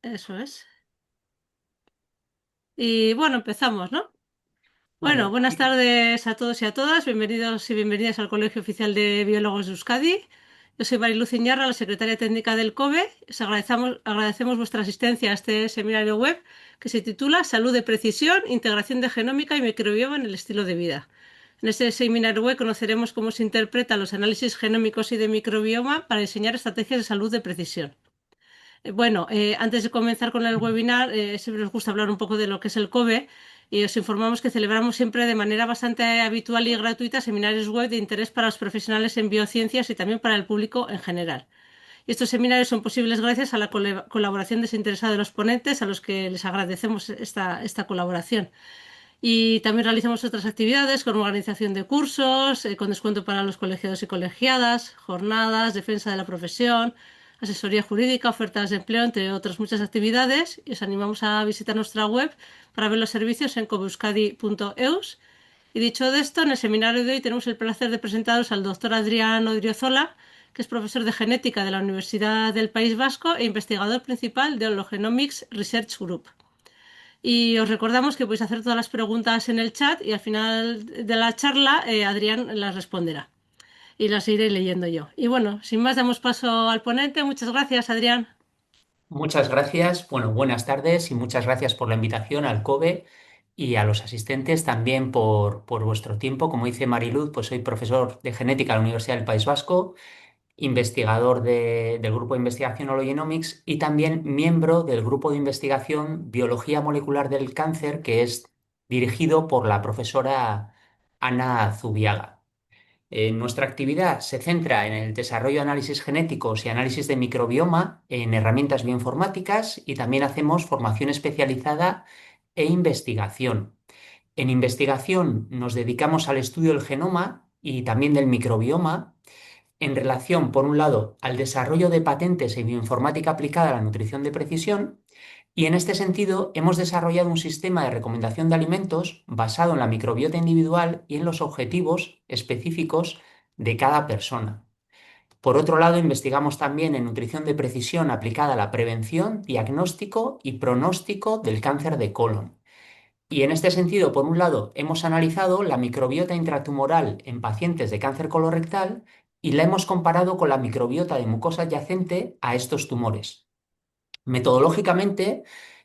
Eso es. Y bueno, empezamos, ¿no? Bueno, Vale. buenas tardes a todos y a todas. Bienvenidos y bienvenidas al Colegio Oficial de Biólogos de Euskadi. Yo soy Mariluz Iñarra, la secretaria técnica del COBE. Agradecemos vuestra asistencia a este seminario web que se titula Salud de Precisión, Integración de Genómica y Microbioma en el Estilo de Vida. En este seminario web conoceremos cómo se interpretan los análisis genómicos y de microbioma para diseñar estrategias de salud de precisión. Antes de comenzar con el webinar, siempre nos gusta hablar un poco de lo que es el COBE y os informamos que celebramos siempre de manera bastante habitual y gratuita seminarios web de interés para los profesionales en biociencias y también para el público en general. Y estos seminarios son posibles gracias a la colaboración desinteresada de los ponentes, a los que les agradecemos esta colaboración. Y también realizamos otras actividades con organización de cursos, con descuento para los colegiados y colegiadas, jornadas, defensa de la profesión, asesoría jurídica, ofertas de empleo, entre otras muchas actividades. Y os animamos a visitar nuestra web para ver los servicios en cobeuskadi.eus. Y dicho de esto, en el seminario de hoy tenemos el placer de presentaros al doctor Adrián Odriozola, que es profesor de genética de la Universidad del País Vasco e investigador principal de Hologenomics Research Group. Y os recordamos que podéis hacer todas las preguntas en el chat y al final de la charla Adrián las responderá y las iré leyendo yo. Y bueno, sin más damos paso al ponente. Muchas gracias, Adrián. Muchas gracias. Bueno, buenas tardes y muchas gracias por la invitación al COBE y a los asistentes también por vuestro tiempo. Como dice Mariluz, pues soy profesor de genética en la Universidad del País Vasco, investigador del grupo de investigación Hologenomics y también miembro del grupo de investigación Biología Molecular del Cáncer, que es dirigido por la profesora Ana Zubiaga. Nuestra actividad se centra en el desarrollo de análisis genéticos y análisis de microbioma en herramientas bioinformáticas y también hacemos formación especializada e investigación. En investigación nos dedicamos al estudio del genoma y también del microbioma en relación, por un lado, al desarrollo de patentes en bioinformática aplicada a la nutrición de precisión, y en este sentido hemos desarrollado un sistema de recomendación de alimentos basado en la microbiota individual y en los objetivos específicos de cada persona. Por otro lado, investigamos también en nutrición de precisión aplicada a la prevención, diagnóstico y pronóstico del cáncer de colon. Y en este sentido, por un lado, hemos analizado la microbiota intratumoral en pacientes de cáncer colorectal y la hemos comparado con la microbiota de mucosa adyacente a estos tumores. Metodológicamente,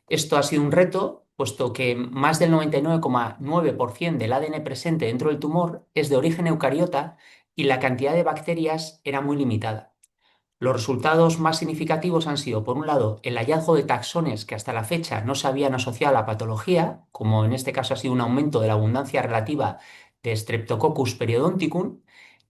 esto ha sido un reto, puesto que más del 99,9% del ADN presente dentro del tumor es de origen eucariota y la cantidad de bacterias era muy limitada. Los resultados más significativos han sido, por un lado, el hallazgo de taxones que hasta la fecha no se habían asociado a la patología, como en este caso ha sido un aumento de la abundancia relativa de Streptococcus periodonticum,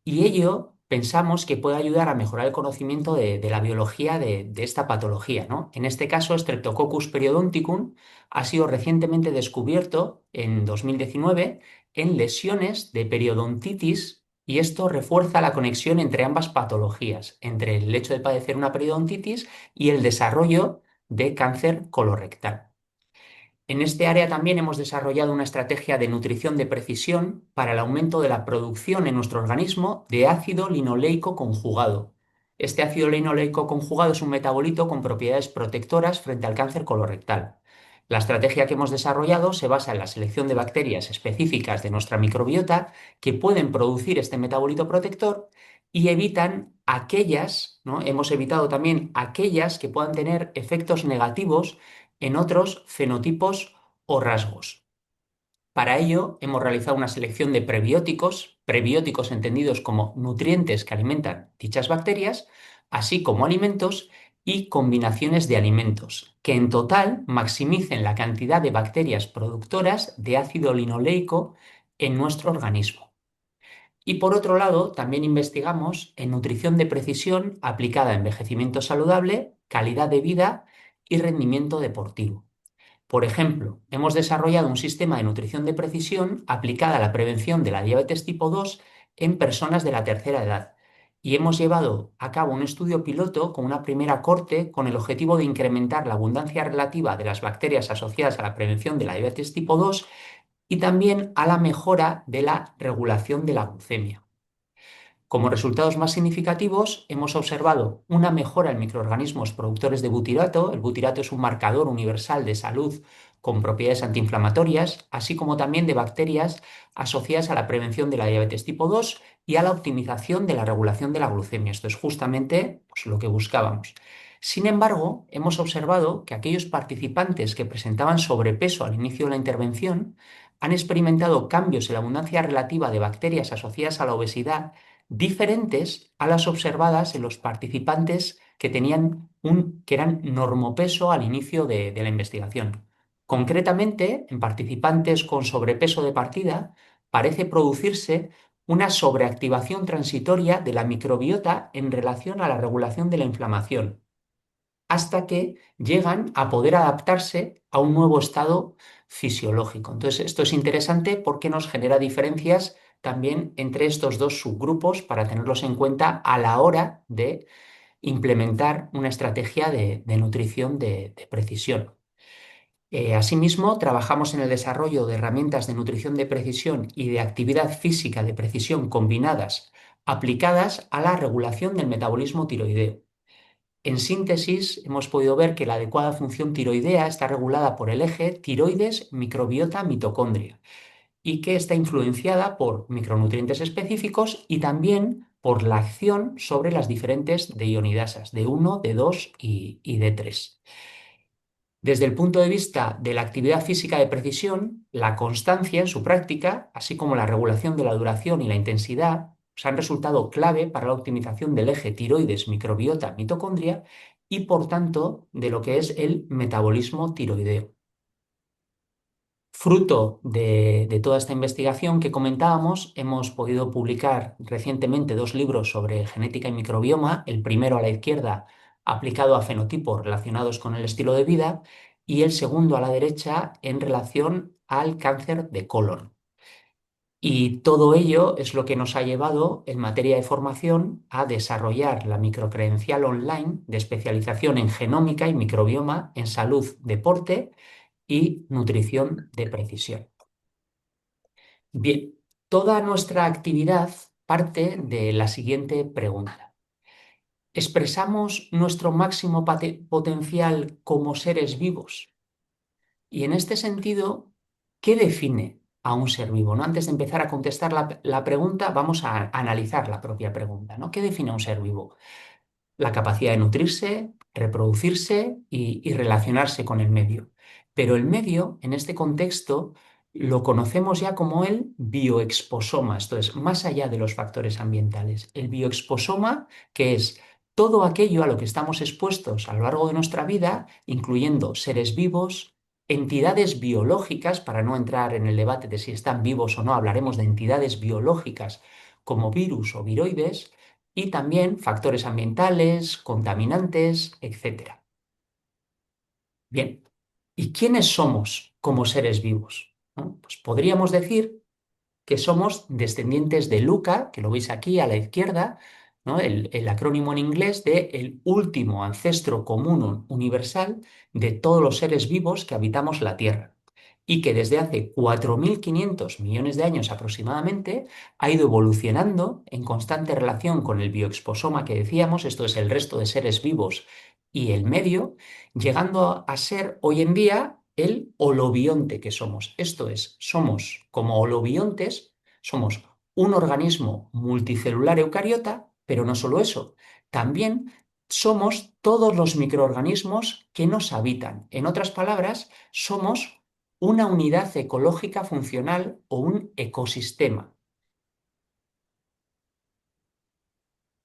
y ello pensamos que puede ayudar a mejorar el conocimiento de la biología de esta patología, ¿no? En este caso, Streptococcus periodonticum ha sido recientemente descubierto en 2019 en lesiones de periodontitis y esto refuerza la conexión entre ambas patologías, entre el hecho de padecer una periodontitis y el desarrollo de cáncer colorectal. En este área también hemos desarrollado una estrategia de nutrición de precisión para el aumento de la producción en nuestro organismo de ácido linoleico conjugado. Este ácido linoleico conjugado es un metabolito con propiedades protectoras frente al cáncer colorectal. La estrategia que hemos desarrollado se basa en la selección de bacterias específicas de nuestra microbiota que pueden producir este metabolito protector y evitan aquellas, ¿no? Hemos evitado también aquellas que puedan tener efectos negativos en otros fenotipos o rasgos. Para ello, hemos realizado una selección de prebióticos entendidos como nutrientes que alimentan dichas bacterias, así como alimentos y combinaciones de alimentos, que en total maximicen la cantidad de bacterias productoras de ácido linoleico en nuestro organismo. Y por otro lado, también investigamos en nutrición de precisión aplicada a envejecimiento saludable, calidad de vida y rendimiento deportivo. Por ejemplo, hemos desarrollado un sistema de nutrición de precisión aplicada a la prevención de la diabetes tipo 2 en personas de la tercera edad. Y hemos llevado a cabo un estudio piloto con una primera corte con el objetivo de incrementar la abundancia relativa de las bacterias asociadas a la prevención de la diabetes tipo 2 y también a la mejora de la regulación de la glucemia. Como resultados más significativos, hemos observado una mejora en microorganismos productores de butirato. El butirato es un marcador universal de salud con propiedades antiinflamatorias, así como también de bacterias asociadas a la prevención de la diabetes tipo 2 y a la optimización de la regulación de la glucemia. Esto es justamente pues, lo que buscábamos. Sin embargo, hemos observado que aquellos participantes que presentaban sobrepeso al inicio de la intervención han experimentado cambios en la abundancia relativa de bacterias asociadas a la obesidad diferentes a las observadas en los participantes que que eran normopeso al inicio de la investigación. Concretamente, en participantes con sobrepeso de partida, parece producirse una sobreactivación transitoria de la microbiota en relación a la regulación de la inflamación, hasta que llegan a poder adaptarse a un nuevo estado fisiológico. Entonces, esto es interesante porque nos genera diferencias también entre estos dos subgrupos para tenerlos en cuenta a la hora de implementar una estrategia de nutrición de precisión. Asimismo, trabajamos en el desarrollo de herramientas de nutrición de precisión y de actividad física de precisión combinadas aplicadas a la regulación del metabolismo tiroideo. En síntesis, hemos podido ver que la adecuada función tiroidea está regulada por el eje tiroides, microbiota, mitocondria y que está influenciada por micronutrientes específicos y también por la acción sobre las diferentes deionidasas D1, D2 y D3. Desde el punto de vista de la actividad física de precisión, la constancia en su práctica, así como la regulación de la duración y la intensidad, han resultado clave para la optimización del eje tiroides, microbiota, mitocondria y, por tanto, de lo que es el metabolismo tiroideo. Fruto de toda esta investigación que comentábamos, hemos podido publicar recientemente dos libros sobre genética y microbioma, el primero a la izquierda aplicado a fenotipos relacionados con el estilo de vida y el segundo a la derecha en relación al cáncer de colon. Y todo ello es lo que nos ha llevado en materia de formación a desarrollar la microcredencial online de especialización en genómica y microbioma en salud, deporte y nutrición de precisión. Bien, toda nuestra actividad parte de la siguiente pregunta. ¿Expresamos nuestro máximo potencial como seres vivos? Y en este sentido, ¿qué define a un ser vivo? ¿No? Antes de empezar a contestar la pregunta, vamos a analizar la propia pregunta, ¿no? ¿Qué define a un ser vivo? La capacidad de nutrirse, reproducirse y relacionarse con el medio. Pero el medio, en este contexto, lo conocemos ya como el bioexposoma, esto es, más allá de los factores ambientales. El bioexposoma, que es todo aquello a lo que estamos expuestos a lo largo de nuestra vida, incluyendo seres vivos, entidades biológicas, para no entrar en el debate de si están vivos o no, hablaremos de entidades biológicas como virus o viroides, y también factores ambientales, contaminantes, etcétera. Bien, ¿y quiénes somos como seres vivos? ¿No? Pues podríamos decir que somos descendientes de Luca, que lo veis aquí a la izquierda, ¿no? El acrónimo en inglés de el último ancestro común universal de todos los seres vivos que habitamos la Tierra y que desde hace 4.500 millones de años aproximadamente ha ido evolucionando en constante relación con el bioexposoma que decíamos, esto es el resto de seres vivos y el medio, llegando a ser hoy en día el holobionte que somos. Esto es, somos como holobiontes, somos un organismo multicelular eucariota, pero no solo eso, también somos todos los microorganismos que nos habitan. En otras palabras, somos una unidad ecológica funcional o un ecosistema.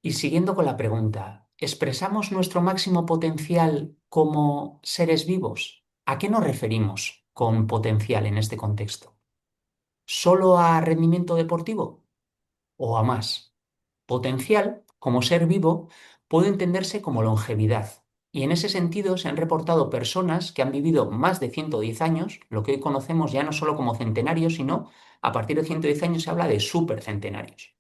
Y siguiendo con la pregunta, ¿expresamos nuestro máximo potencial como seres vivos? ¿A qué nos referimos con potencial en este contexto? ¿Solo a rendimiento deportivo o a más? Potencial, como ser vivo, puede entenderse como longevidad. Y en ese sentido se han reportado personas que han vivido más de 110 años, lo que hoy conocemos ya no solo como centenarios, sino a partir de 110 años se habla de supercentenarios.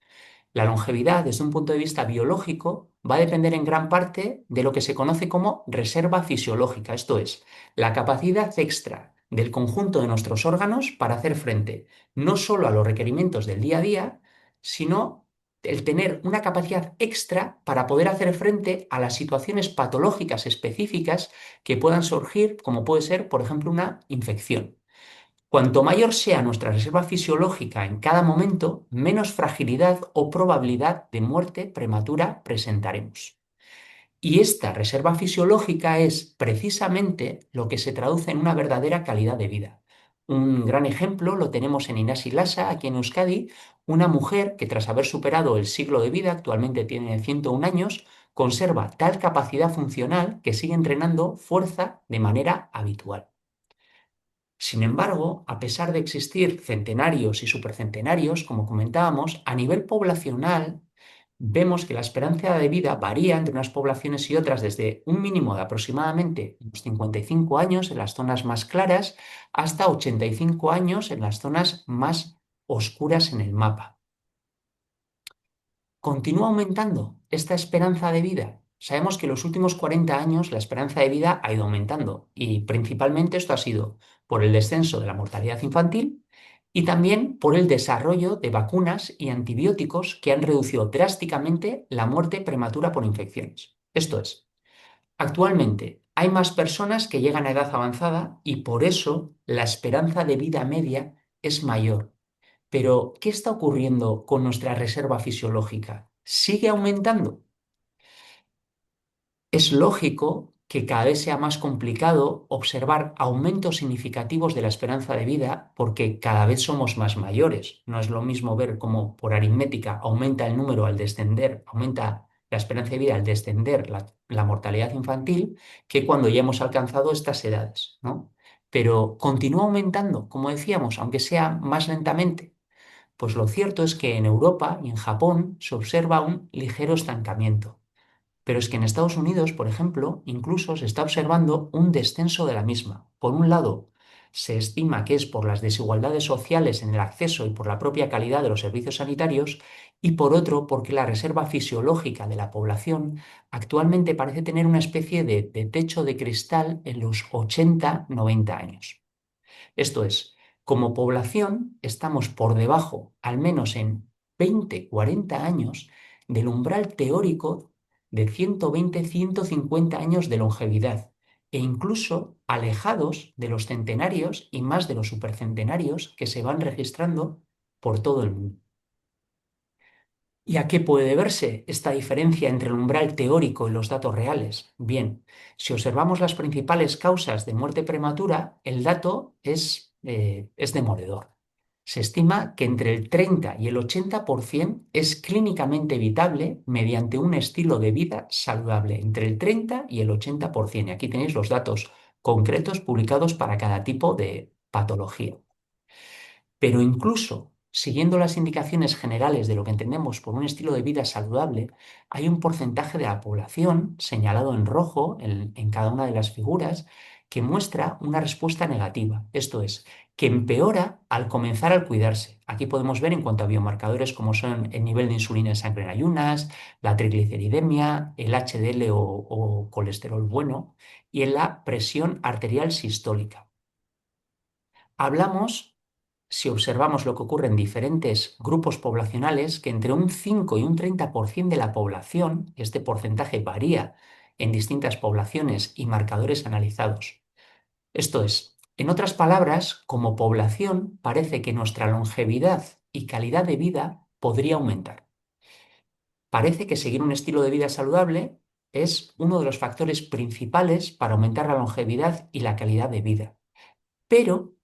La longevidad, desde un punto de vista biológico, va a depender en gran parte de lo que se conoce como reserva fisiológica, esto es, la capacidad extra del conjunto de nuestros órganos para hacer frente no solo a los requerimientos del día a día, sino el tener una capacidad extra para poder hacer frente a las situaciones patológicas específicas que puedan surgir, como puede ser, por ejemplo, una infección. Cuanto mayor sea nuestra reserva fisiológica en cada momento, menos fragilidad o probabilidad de muerte prematura presentaremos. Y esta reserva fisiológica es precisamente lo que se traduce en una verdadera calidad de vida. Un gran ejemplo lo tenemos en Inés Lasa, aquí en Euskadi, una mujer que tras haber superado el siglo de vida, actualmente tiene 101 años, conserva tal capacidad funcional que sigue entrenando fuerza de manera habitual. Sin embargo, a pesar de existir centenarios y supercentenarios, como comentábamos, a nivel poblacional vemos que la esperanza de vida varía entre unas poblaciones y otras desde un mínimo de aproximadamente unos 55 años en las zonas más claras hasta 85 años en las zonas más oscuras en el mapa. ¿Continúa aumentando esta esperanza de vida? Sabemos que en los últimos 40 años la esperanza de vida ha ido aumentando y principalmente esto ha sido por el descenso de la mortalidad infantil y también por el desarrollo de vacunas y antibióticos que han reducido drásticamente la muerte prematura por infecciones. Esto es, actualmente hay más personas que llegan a edad avanzada y por eso la esperanza de vida media es mayor. Pero, ¿qué está ocurriendo con nuestra reserva fisiológica? ¿Sigue aumentando? Es lógico que cada vez sea más complicado observar aumentos significativos de la esperanza de vida porque cada vez somos más mayores. No es lo mismo ver cómo por aritmética aumenta el número al descender, aumenta la esperanza de vida al descender la mortalidad infantil, que cuando ya hemos alcanzado estas edades, ¿no? Pero continúa aumentando, como decíamos, aunque sea más lentamente. Pues lo cierto es que en Europa y en Japón se observa un ligero estancamiento. Pero es que en Estados Unidos, por ejemplo, incluso se está observando un descenso de la misma. Por un lado, se estima que es por las desigualdades sociales en el acceso y por la propia calidad de los servicios sanitarios, y por otro, porque la reserva fisiológica de la población actualmente parece tener una especie de techo de cristal en los 80-90 años. Esto es, como población estamos por debajo, al menos en 20-40 años, del umbral teórico de 120-150 años de longevidad e incluso alejados de los centenarios y más de los supercentenarios que se van registrando por todo el mundo. ¿Y a qué puede deberse esta diferencia entre el umbral teórico y los datos reales? Bien, si observamos las principales causas de muerte prematura, el dato es demoledor. Se estima que entre el 30 y el 80% es clínicamente evitable mediante un estilo de vida saludable, entre el 30 y el 80%. Y aquí tenéis los datos concretos publicados para cada tipo de patología. Pero incluso siguiendo las indicaciones generales de lo que entendemos por un estilo de vida saludable, hay un porcentaje de la población, señalado en rojo en cada una de las figuras, que muestra una respuesta negativa. Esto es, que empeora al comenzar al cuidarse. Aquí podemos ver en cuanto a biomarcadores como son el nivel de insulina en sangre en ayunas, la trigliceridemia, el HDL o colesterol bueno y en la presión arterial sistólica. Hablamos, si observamos lo que ocurre en diferentes grupos poblacionales, que entre un 5 y un 30% de la población, este porcentaje varía en distintas poblaciones y marcadores analizados. Esto es, en otras palabras, como población parece que nuestra longevidad y calidad de vida podría aumentar. Parece que seguir un estilo de vida saludable es uno de los factores principales para aumentar la longevidad y la calidad de vida. Pero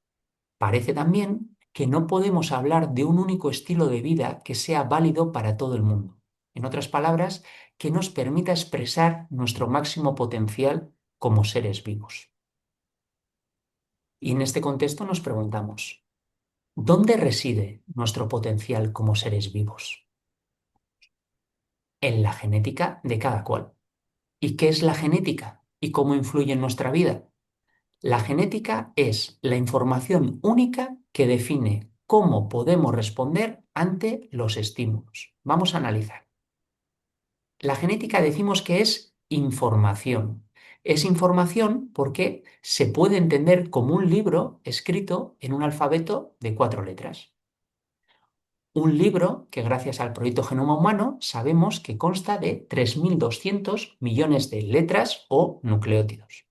parece también que no podemos hablar de un único estilo de vida que sea válido para todo el mundo. En otras palabras, que nos permita expresar nuestro máximo potencial como seres vivos. Y en este contexto nos preguntamos, ¿dónde reside nuestro potencial como seres vivos? En la genética de cada cual. ¿Y qué es la genética? ¿Y cómo influye en nuestra vida? La genética es la información única que define cómo podemos responder ante los estímulos. Vamos a analizar. La genética decimos que es información. Es información porque se puede entender como un libro escrito en un alfabeto de 4 letras. Un libro que gracias al proyecto Genoma Humano sabemos que consta de 3.200 millones de letras o nucleótidos.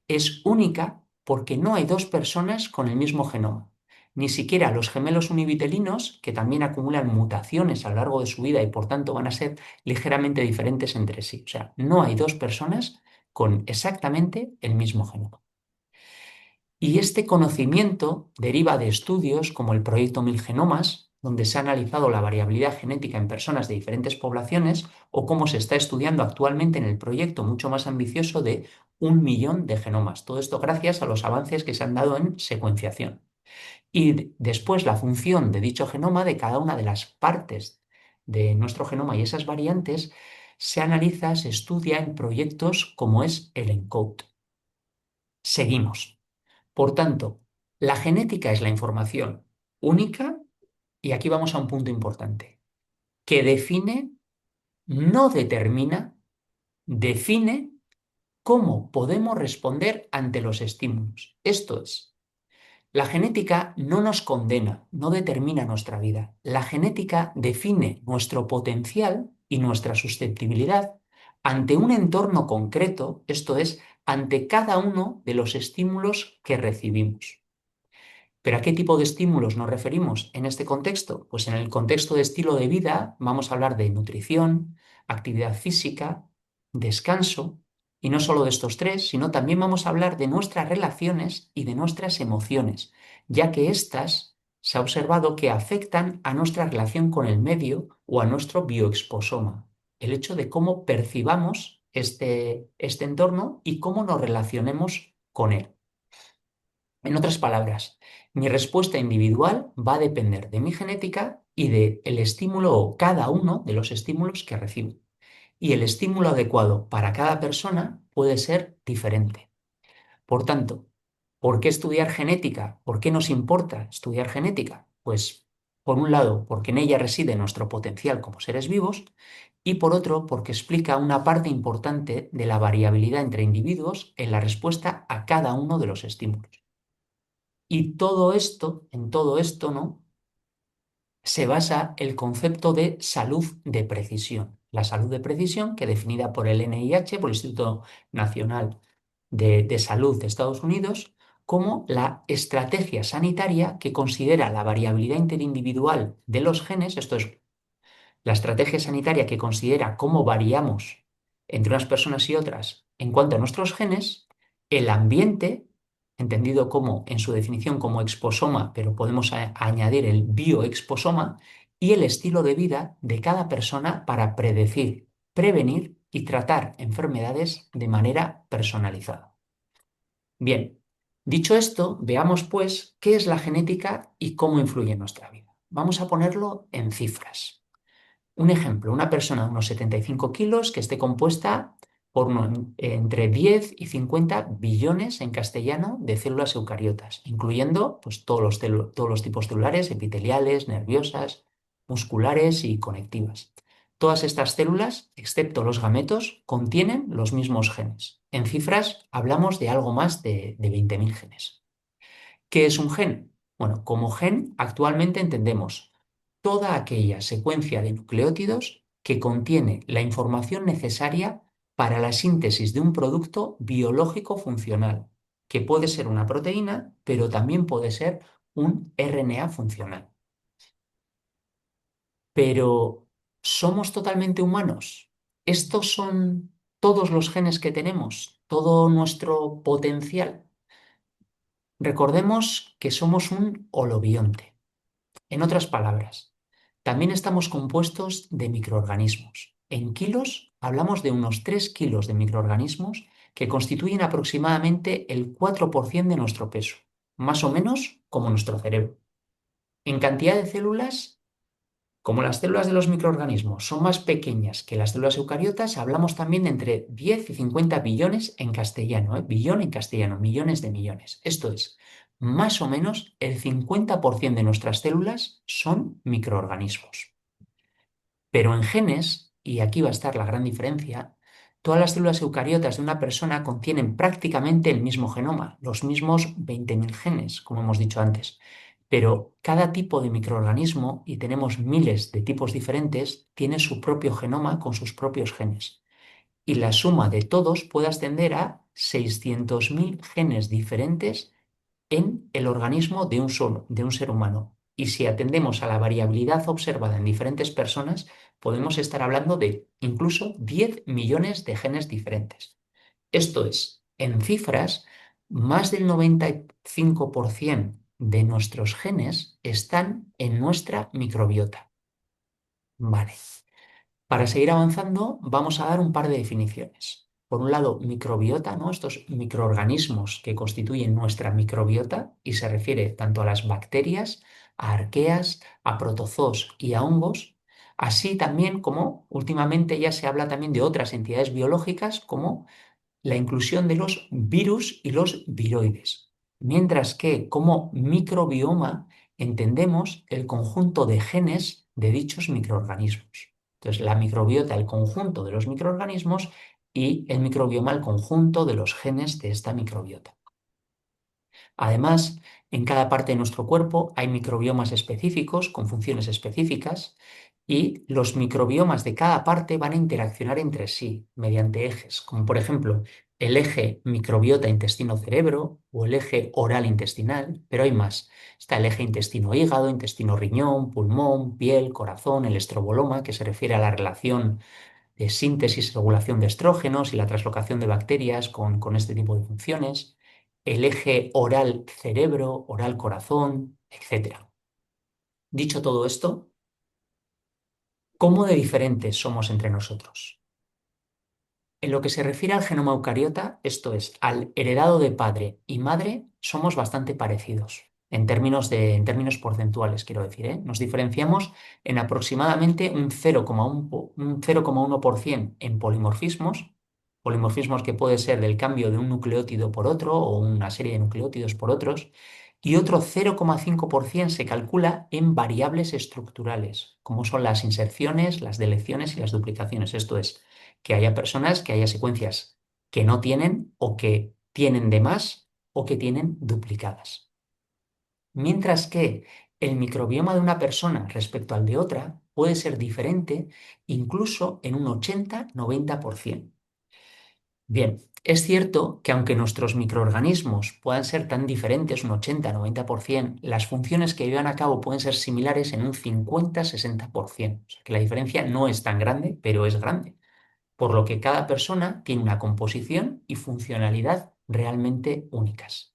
Es única porque no hay dos personas con el mismo genoma. Ni siquiera los gemelos univitelinos, que también acumulan mutaciones a lo largo de su vida y por tanto van a ser ligeramente diferentes entre sí. O sea, no hay dos personas con exactamente el mismo genoma. Y este conocimiento deriva de estudios como el proyecto Mil Genomas, donde se ha analizado la variabilidad genética en personas de diferentes poblaciones, o como se está estudiando actualmente en el proyecto mucho más ambicioso de 1 millón de genomas. Todo esto gracias a los avances que se han dado en secuenciación. Y después la función de dicho genoma, de cada una de las partes de nuestro genoma y esas variantes, se analiza, se estudia en proyectos como es el ENCODE. Seguimos. Por tanto, la genética es la información única, y aquí vamos a un punto importante, que define, no determina, define cómo podemos responder ante los estímulos. Esto es, la genética no nos condena, no determina nuestra vida. La genética define nuestro potencial y nuestra susceptibilidad ante un entorno concreto, esto es, ante cada uno de los estímulos que recibimos. ¿Pero a qué tipo de estímulos nos referimos en este contexto? Pues en el contexto de estilo de vida vamos a hablar de nutrición, actividad física, descanso, y no solo de estos tres, sino también vamos a hablar de nuestras relaciones y de nuestras emociones, ya que éstas se ha observado que afectan a nuestra relación con el medio o a nuestro bioexposoma, el hecho de cómo percibamos este entorno y cómo nos relacionemos con él. En otras palabras, mi respuesta individual va a depender de mi genética y del estímulo o cada uno de los estímulos que recibo. Y el estímulo adecuado para cada persona puede ser diferente. Por tanto, ¿por qué estudiar genética? ¿Por qué nos importa estudiar genética? Pues, por un lado, porque en ella reside nuestro potencial como seres vivos, y por otro, porque explica una parte importante de la variabilidad entre individuos en la respuesta a cada uno de los estímulos. Y todo esto, en todo esto, ¿no? Se basa el concepto de salud de precisión. La salud de precisión, que definida por el NIH, por el Instituto Nacional de Salud de Estados Unidos, como la estrategia sanitaria que considera la variabilidad interindividual de los genes, esto es, la estrategia sanitaria que considera cómo variamos entre unas personas y otras en cuanto a nuestros genes, el ambiente, entendido como, en su definición, como exposoma, pero podemos añadir el bioexposoma, y el estilo de vida de cada persona para predecir, prevenir y tratar enfermedades de manera personalizada. Bien, dicho esto, veamos pues qué es la genética y cómo influye en nuestra vida. Vamos a ponerlo en cifras. Un ejemplo, una persona de unos 75 kilos que esté compuesta por entre 10 y 50 billones en castellano de células eucariotas, incluyendo pues, todos los tipos celulares, epiteliales, nerviosas, musculares y conectivas. Todas estas células, excepto los gametos, contienen los mismos genes. En cifras hablamos de algo más de 20.000 genes. ¿Qué es un gen? Bueno, como gen actualmente entendemos toda aquella secuencia de nucleótidos que contiene la información necesaria para la síntesis de un producto biológico funcional, que puede ser una proteína, pero también puede ser un RNA funcional. Pero, ¿somos totalmente humanos? ¿Estos son todos los genes que tenemos? ¿Todo nuestro potencial? Recordemos que somos un holobionte. En otras palabras, también estamos compuestos de microorganismos. En kilos hablamos de unos 3 kilos de microorganismos que constituyen aproximadamente el 4% de nuestro peso, más o menos como nuestro cerebro. En cantidad de células, como las células de los microorganismos son más pequeñas que las células eucariotas, hablamos también de entre 10 y 50 billones en castellano, billón en castellano, millones de millones. Esto es, más o menos el 50% de nuestras células son microorganismos. Pero en genes, y aquí va a estar la gran diferencia, todas las células eucariotas de una persona contienen prácticamente el mismo genoma, los mismos 20.000 genes, como hemos dicho antes. Pero cada tipo de microorganismo, y tenemos miles de tipos diferentes, tiene su propio genoma con sus propios genes. Y la suma de todos puede ascender a 600.000 genes diferentes en el organismo de un solo, de un ser humano. Y si atendemos a la variabilidad observada en diferentes personas, podemos estar hablando de incluso 10 millones de genes diferentes. Esto es, en cifras, más del 95% de nuestros genes están en nuestra microbiota. Vale. Para seguir avanzando, vamos a dar un par de definiciones. Por un lado, microbiota, ¿no? Estos microorganismos que constituyen nuestra microbiota y se refiere tanto a las bacterias, a arqueas, a protozoos y a hongos, así también como últimamente ya se habla también de otras entidades biológicas como la inclusión de los virus y los viroides, mientras que como microbioma entendemos el conjunto de genes de dichos microorganismos. Entonces, la microbiota, el conjunto de los microorganismos y el microbioma, el conjunto de los genes de esta microbiota. Además, en cada parte de nuestro cuerpo hay microbiomas específicos con funciones específicas y los microbiomas de cada parte van a interaccionar entre sí mediante ejes, como por ejemplo el eje microbiota intestino-cerebro o el eje oral intestinal, pero hay más. Está el eje intestino-hígado, intestino-riñón, pulmón, piel, corazón, el estroboloma, que se refiere a la relación de síntesis y regulación de estrógenos y la translocación de bacterias con este tipo de funciones, el eje oral-cerebro, oral-corazón, etc. Dicho todo esto, ¿cómo de diferentes somos entre nosotros? En lo que se refiere al genoma eucariota, esto es, al heredado de padre y madre, somos bastante parecidos. En términos porcentuales, quiero decir, ¿eh? Nos diferenciamos en aproximadamente un 0,1% en polimorfismos que puede ser del cambio de un nucleótido por otro o una serie de nucleótidos por otros, y otro 0,5% se calcula en variables estructurales, como son las inserciones, las deleciones y las duplicaciones. Esto es, que haya personas, que haya secuencias que no tienen o que tienen de más o que tienen duplicadas. Mientras que el microbioma de una persona respecto al de otra puede ser diferente incluso en un 80-90%. Bien, es cierto que aunque nuestros microorganismos puedan ser tan diferentes, un 80-90%, las funciones que llevan a cabo pueden ser similares en un 50-60%. O sea que la diferencia no es tan grande, pero es grande, por lo que cada persona tiene una composición y funcionalidad realmente únicas.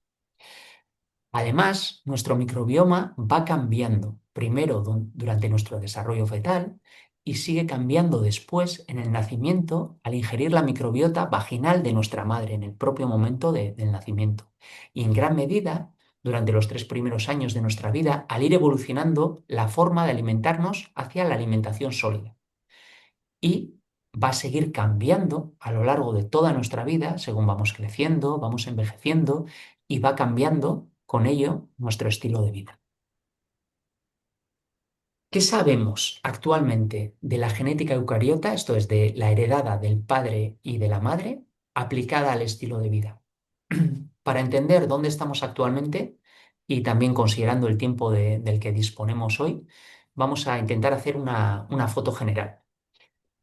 Además, nuestro microbioma va cambiando, primero durante nuestro desarrollo fetal y sigue cambiando después en el nacimiento al ingerir la microbiota vaginal de nuestra madre en el propio momento del nacimiento. Y en gran medida, durante los 3 primeros años de nuestra vida, al ir evolucionando la forma de alimentarnos hacia la alimentación sólida. Y va a seguir cambiando a lo largo de toda nuestra vida, según vamos creciendo, vamos envejeciendo, y va cambiando con ello nuestro estilo de vida. ¿Qué sabemos actualmente de la genética eucariota, esto es, de la heredada del padre y de la madre, aplicada al estilo de vida? Para entender dónde estamos actualmente y también considerando el tiempo del que disponemos hoy, vamos a intentar hacer una foto general.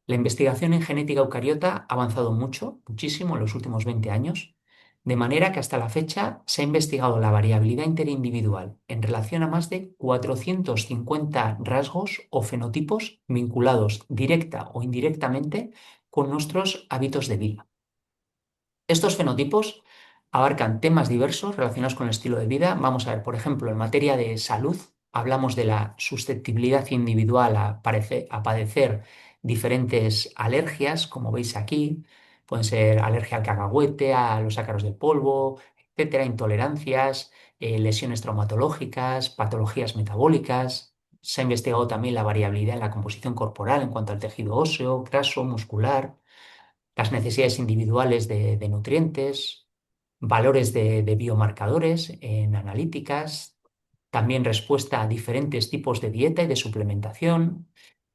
La investigación en genética eucariota ha avanzado mucho, muchísimo en los últimos 20 años, de manera que hasta la fecha se ha investigado la variabilidad interindividual en relación a más de 450 rasgos o fenotipos vinculados directa o indirectamente con nuestros hábitos de vida. Estos fenotipos abarcan temas diversos relacionados con el estilo de vida. Vamos a ver, por ejemplo, en materia de salud, hablamos de la susceptibilidad individual a padecer diferentes alergias, como veis aquí. Pueden ser alergia al cacahuete, a los ácaros del polvo, etcétera, intolerancias, lesiones traumatológicas, patologías metabólicas. Se ha investigado también la variabilidad en la composición corporal en cuanto al tejido óseo, graso, muscular, las necesidades individuales de nutrientes, valores de biomarcadores en analíticas, también respuesta a diferentes tipos de dieta y de suplementación.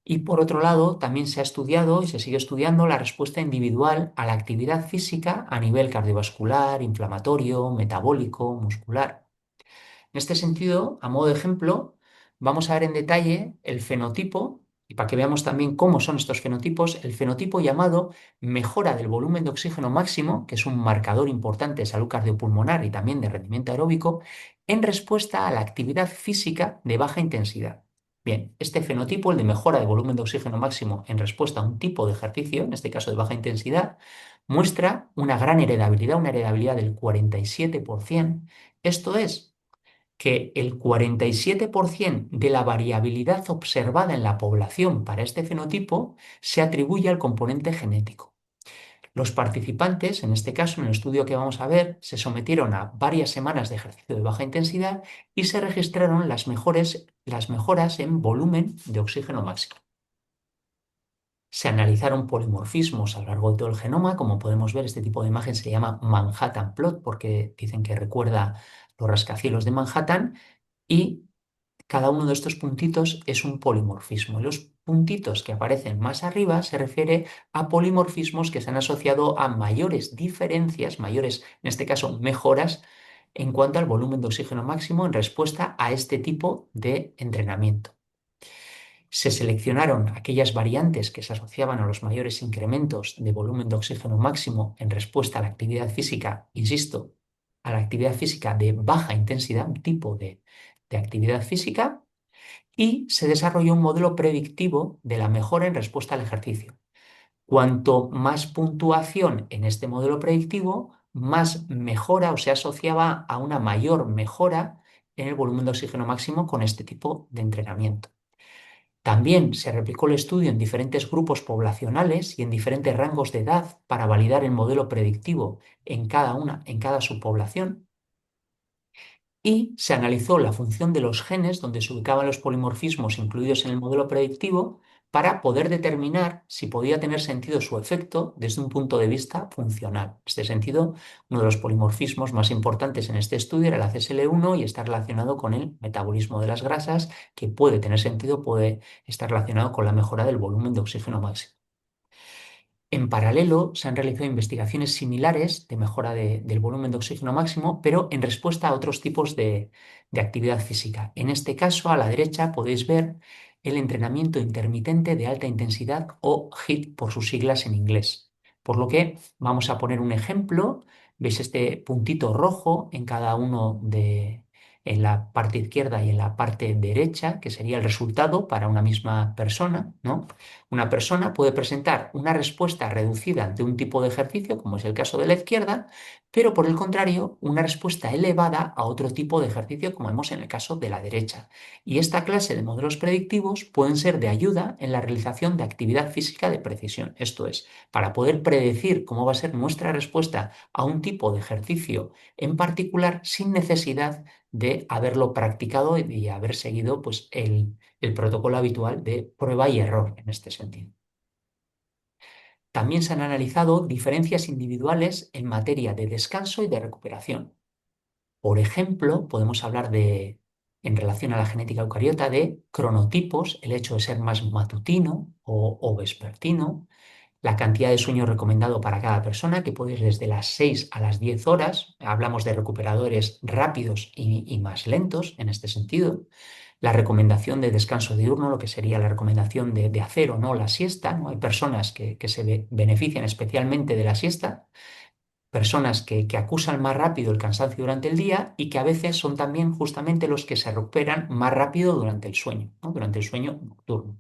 Y por otro lado, también se ha estudiado y se sigue estudiando la respuesta individual a la actividad física a nivel cardiovascular, inflamatorio, metabólico, muscular. En este sentido, a modo de ejemplo, vamos a ver en detalle el fenotipo, y para que veamos también cómo son estos fenotipos, el fenotipo llamado mejora del volumen de oxígeno máximo, que es un marcador importante de salud cardiopulmonar y también de rendimiento aeróbico, en respuesta a la actividad física de baja intensidad. Bien, este fenotipo, el de mejora de volumen de oxígeno máximo en respuesta a un tipo de ejercicio, en este caso de baja intensidad, muestra una gran heredabilidad, una heredabilidad del 47%. Esto es, que el 47% de la variabilidad observada en la población para este fenotipo se atribuye al componente genético. Los participantes, en este caso, en el estudio que vamos a ver, se sometieron a varias semanas de ejercicio de baja intensidad y se registraron las mejoras en volumen de oxígeno máximo. Se analizaron polimorfismos a lo largo de todo el genoma. Como podemos ver, este tipo de imagen se llama Manhattan Plot porque dicen que recuerda los rascacielos de Manhattan, y cada uno de estos puntitos es un polimorfismo. Y los puntitos que aparecen más arriba se refiere a polimorfismos que se han asociado a mayores diferencias, mayores, en este caso, mejoras en cuanto al volumen de oxígeno máximo en respuesta a este tipo de entrenamiento. Se seleccionaron aquellas variantes que se asociaban a los mayores incrementos de volumen de oxígeno máximo en respuesta a la actividad física, insisto, a la actividad física de baja intensidad, un tipo de actividad física, y se desarrolló un modelo predictivo de la mejora en respuesta al ejercicio. Cuanto más puntuación en este modelo predictivo, más mejora o se asociaba a una mayor mejora en el volumen de oxígeno máximo con este tipo de entrenamiento. También se replicó el estudio en diferentes grupos poblacionales y en diferentes rangos de edad para validar el modelo predictivo en cada subpoblación, y se analizó la función de los genes donde se ubicaban los polimorfismos incluidos en el modelo predictivo para poder determinar si podía tener sentido su efecto desde un punto de vista funcional. En este sentido, uno de los polimorfismos más importantes en este estudio era la CSL1 y está relacionado con el metabolismo de las grasas, que puede tener sentido, puede estar relacionado con la mejora del volumen de oxígeno máximo. En paralelo, se han realizado investigaciones similares de mejora del volumen de oxígeno máximo, pero en respuesta a otros tipos de actividad física. En este caso, a la derecha podéis ver el entrenamiento intermitente de alta intensidad, o HIIT por sus siglas en inglés. Por lo que vamos a poner un ejemplo. Veis este puntito rojo en cada uno en la parte izquierda y en la parte derecha, que sería el resultado para una misma persona, ¿no? Una persona puede presentar una respuesta reducida ante un tipo de ejercicio, como es el caso de la izquierda, pero por el contrario, una respuesta elevada a otro tipo de ejercicio, como vemos en el caso de la derecha. Y esta clase de modelos predictivos pueden ser de ayuda en la realización de actividad física de precisión. Esto es, para poder predecir cómo va a ser nuestra respuesta a un tipo de ejercicio en particular sin necesidad de haberlo practicado y haber seguido pues, el protocolo habitual de prueba y error en este sentido. También se han analizado diferencias individuales en materia de descanso y de recuperación. Por ejemplo, podemos hablar en relación a la genética eucariota, de cronotipos, el hecho de ser más matutino o vespertino, la cantidad de sueño recomendado para cada persona, que puede ir desde las 6 a las 10 horas. Hablamos de recuperadores rápidos y más lentos en este sentido. La recomendación de descanso diurno, lo que sería la recomendación de hacer o no la siesta, ¿no? Hay personas que se benefician especialmente de la siesta, personas que acusan más rápido el cansancio durante el día y que a veces son también justamente los que se recuperan más rápido durante el sueño, ¿no? Durante el sueño nocturno.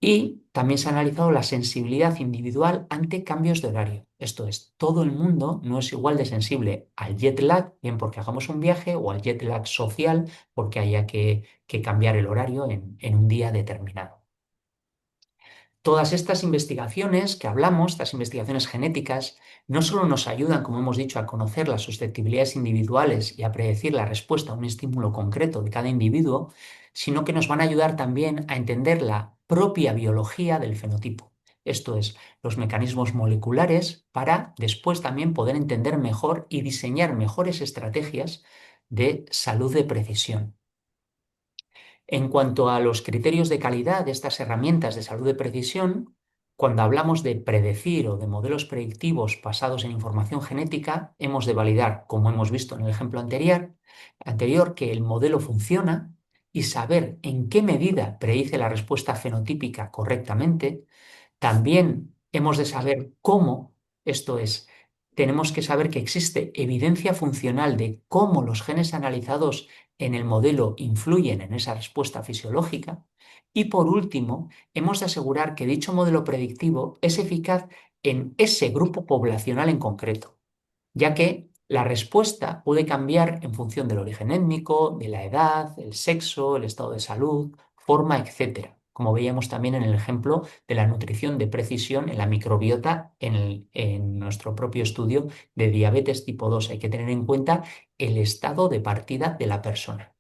Y también se ha analizado la sensibilidad individual ante cambios de horario. Esto es, todo el mundo no es igual de sensible al jet lag, bien porque hagamos un viaje, o al jet lag social, porque haya que cambiar el horario en un día determinado. Todas estas investigaciones que hablamos, estas investigaciones genéticas, no solo nos ayudan, como hemos dicho, a conocer las susceptibilidades individuales y a predecir la respuesta a un estímulo concreto de cada individuo, sino que nos van a ayudar también a entender la propia biología del fenotipo. Esto es, los mecanismos moleculares, para después también poder entender mejor y diseñar mejores estrategias de salud de precisión. En cuanto a los criterios de calidad de estas herramientas de salud de precisión, Cuando hablamos de predecir o de modelos predictivos basados en información genética, hemos de validar, como hemos visto en el ejemplo anterior, que el modelo funciona y saber en qué medida predice la respuesta fenotípica correctamente. También hemos de saber cómo, esto es, tenemos que saber que existe evidencia funcional de cómo los genes analizados en el modelo influyen en esa respuesta fisiológica. Y por último, hemos de asegurar que dicho modelo predictivo es eficaz en ese grupo poblacional en concreto, ya que la respuesta puede cambiar en función del origen étnico, de la edad, el sexo, el estado de salud, forma, etcétera. Como veíamos también en el ejemplo de la nutrición de precisión en la microbiota en nuestro propio estudio de diabetes tipo 2. Hay que tener en cuenta el estado de partida de la persona.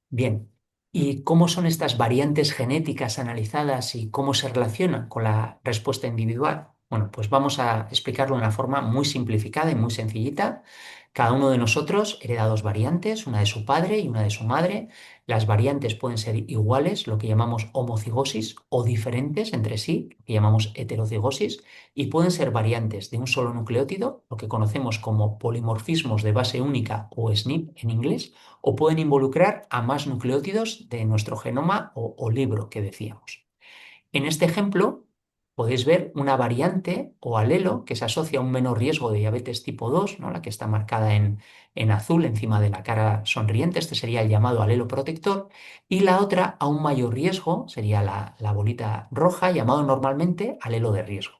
Bien, ¿y cómo son estas variantes genéticas analizadas y cómo se relacionan con la respuesta individual? Bueno, pues vamos a explicarlo de una forma muy simplificada y muy sencillita. Cada uno de nosotros hereda dos variantes, una de su padre y una de su madre. Las variantes pueden ser iguales, lo que llamamos homocigosis, o diferentes entre sí, lo que llamamos heterocigosis, y pueden ser variantes de un solo nucleótido, lo que conocemos como polimorfismos de base única o SNP en inglés, o pueden involucrar a más nucleótidos de nuestro genoma o libro que decíamos. En este ejemplo podéis ver una variante o alelo que se asocia a un menor riesgo de diabetes tipo 2, ¿no? La que está marcada en azul encima de la cara sonriente, este sería el llamado alelo protector, y la otra a un mayor riesgo, sería la bolita roja, llamado normalmente alelo de riesgo.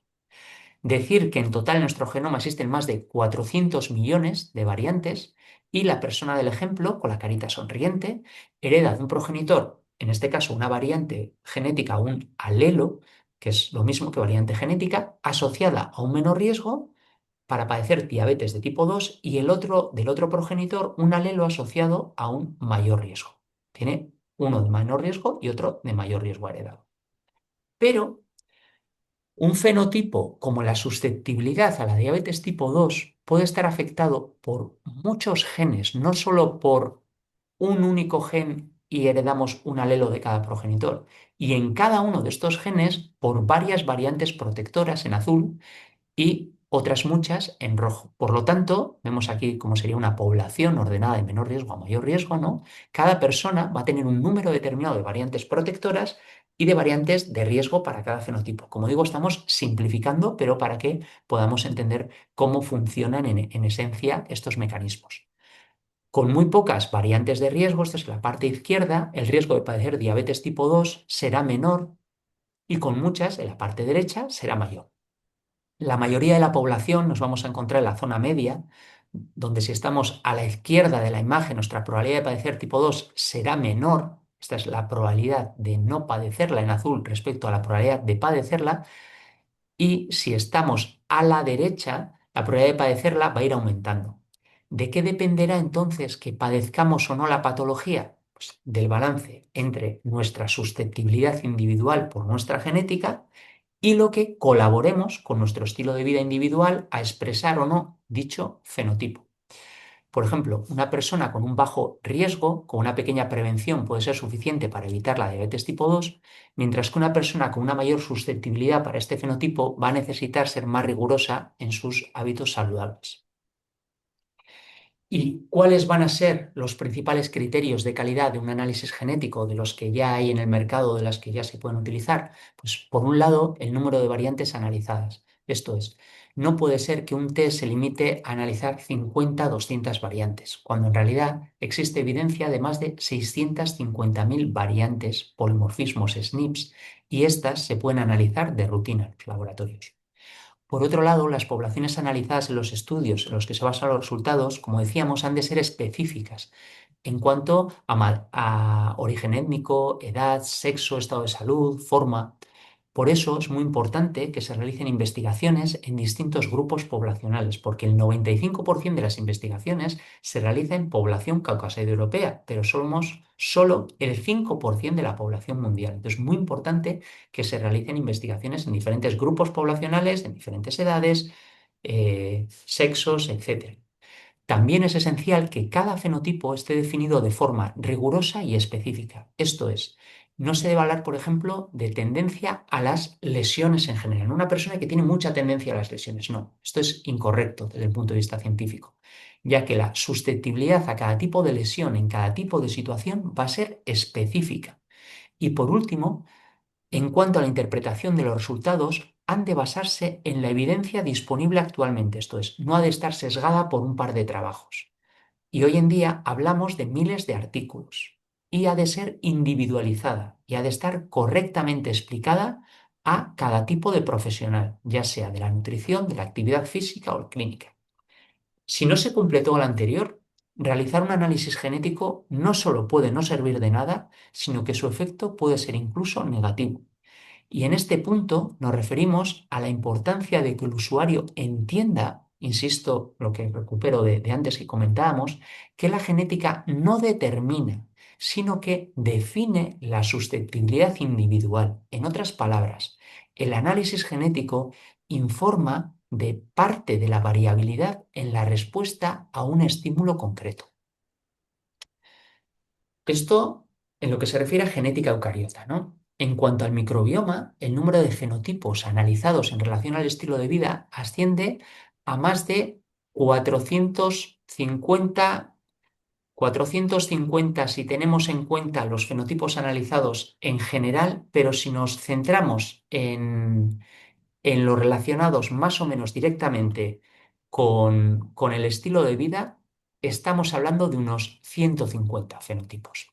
Decir que en total en nuestro genoma existen más de 400 millones de variantes y la persona del ejemplo, con la carita sonriente, hereda de un progenitor, en este caso una variante genética, un alelo, que es lo mismo que variante genética, asociada a un menor riesgo para padecer diabetes de tipo 2 y el otro del otro progenitor, un alelo asociado a un mayor riesgo. Tiene uno de menor riesgo y otro de mayor riesgo heredado. Pero un fenotipo como la susceptibilidad a la diabetes tipo 2 puede estar afectado por muchos genes, no solo por un único gen y heredamos un alelo de cada progenitor, y en cada uno de estos genes por varias variantes protectoras en azul y otras muchas en rojo. Por lo tanto, vemos aquí cómo sería una población ordenada de menor riesgo a mayor riesgo, ¿no? Cada persona va a tener un número determinado de variantes protectoras y de variantes de riesgo para cada fenotipo. Como digo, estamos simplificando, pero para que podamos entender cómo funcionan en esencia estos mecanismos. Con muy pocas variantes de riesgo, esto es la parte izquierda, el riesgo de padecer diabetes tipo 2 será menor y con muchas, en la parte derecha, será mayor. La mayoría de la población nos vamos a encontrar en la zona media, donde si estamos a la izquierda de la imagen, nuestra probabilidad de padecer tipo 2 será menor. Esta es la probabilidad de no padecerla en azul respecto a la probabilidad de padecerla. Y si estamos a la derecha, la probabilidad de padecerla va a ir aumentando. ¿De qué dependerá entonces que padezcamos o no la patología? Pues del balance entre nuestra susceptibilidad individual por nuestra genética y lo que colaboremos con nuestro estilo de vida individual a expresar o no dicho fenotipo. Por ejemplo, una persona con un bajo riesgo, con una pequeña prevención, puede ser suficiente para evitar la diabetes tipo 2, mientras que una persona con una mayor susceptibilidad para este fenotipo va a necesitar ser más rigurosa en sus hábitos saludables. ¿Y cuáles van a ser los principales criterios de calidad de un análisis genético de los que ya hay en el mercado, de las que ya se pueden utilizar? Pues por un lado, el número de variantes analizadas. Esto es, no puede ser que un test se limite a analizar 50 o 200 variantes, cuando en realidad existe evidencia de más de 650.000 variantes, polimorfismos SNPs, y estas se pueden analizar de rutina en los laboratorios. Por otro lado, las poblaciones analizadas en los estudios en los que se basan los resultados, como decíamos, han de ser específicas en cuanto a origen étnico, edad, sexo, estado de salud, forma. Por eso es muy importante que se realicen investigaciones en distintos grupos poblacionales, porque el 95% de las investigaciones se realiza en población caucásico-europea, pero somos solo el 5% de la población mundial. Entonces es muy importante que se realicen investigaciones en diferentes grupos poblacionales, en diferentes edades, sexos, etc. También es esencial que cada fenotipo esté definido de forma rigurosa y específica. Esto es, No se debe hablar, por ejemplo, de tendencia a las lesiones en general. Una persona que tiene mucha tendencia a las lesiones. No, esto es incorrecto desde el punto de vista científico, ya que la susceptibilidad a cada tipo de lesión en cada tipo de situación va a ser específica. Y por último, en cuanto a la interpretación de los resultados, han de basarse en la evidencia disponible actualmente, esto es, no ha de estar sesgada por un par de trabajos. Y hoy en día hablamos de miles de artículos y ha de ser individualizada y ha de estar correctamente explicada a cada tipo de profesional, ya sea de la nutrición, de la actividad física o clínica. Si no se cumple todo lo anterior, realizar un análisis genético no solo puede no servir de nada, sino que su efecto puede ser incluso negativo. Y en este punto nos referimos a la importancia de que el usuario entienda, insisto, lo que recupero de antes que comentábamos, que la genética no determina, sino que define la susceptibilidad individual. En otras palabras, el análisis genético informa de parte de la variabilidad en la respuesta a un estímulo concreto. Esto en lo que se refiere a genética eucariota, ¿no? En cuanto al microbioma, el número de fenotipos analizados en relación al estilo de vida asciende a más de 450, 450 si tenemos en cuenta los fenotipos analizados en general, pero si nos centramos en los relacionados más o menos directamente con el estilo de vida, estamos hablando de unos 150 fenotipos.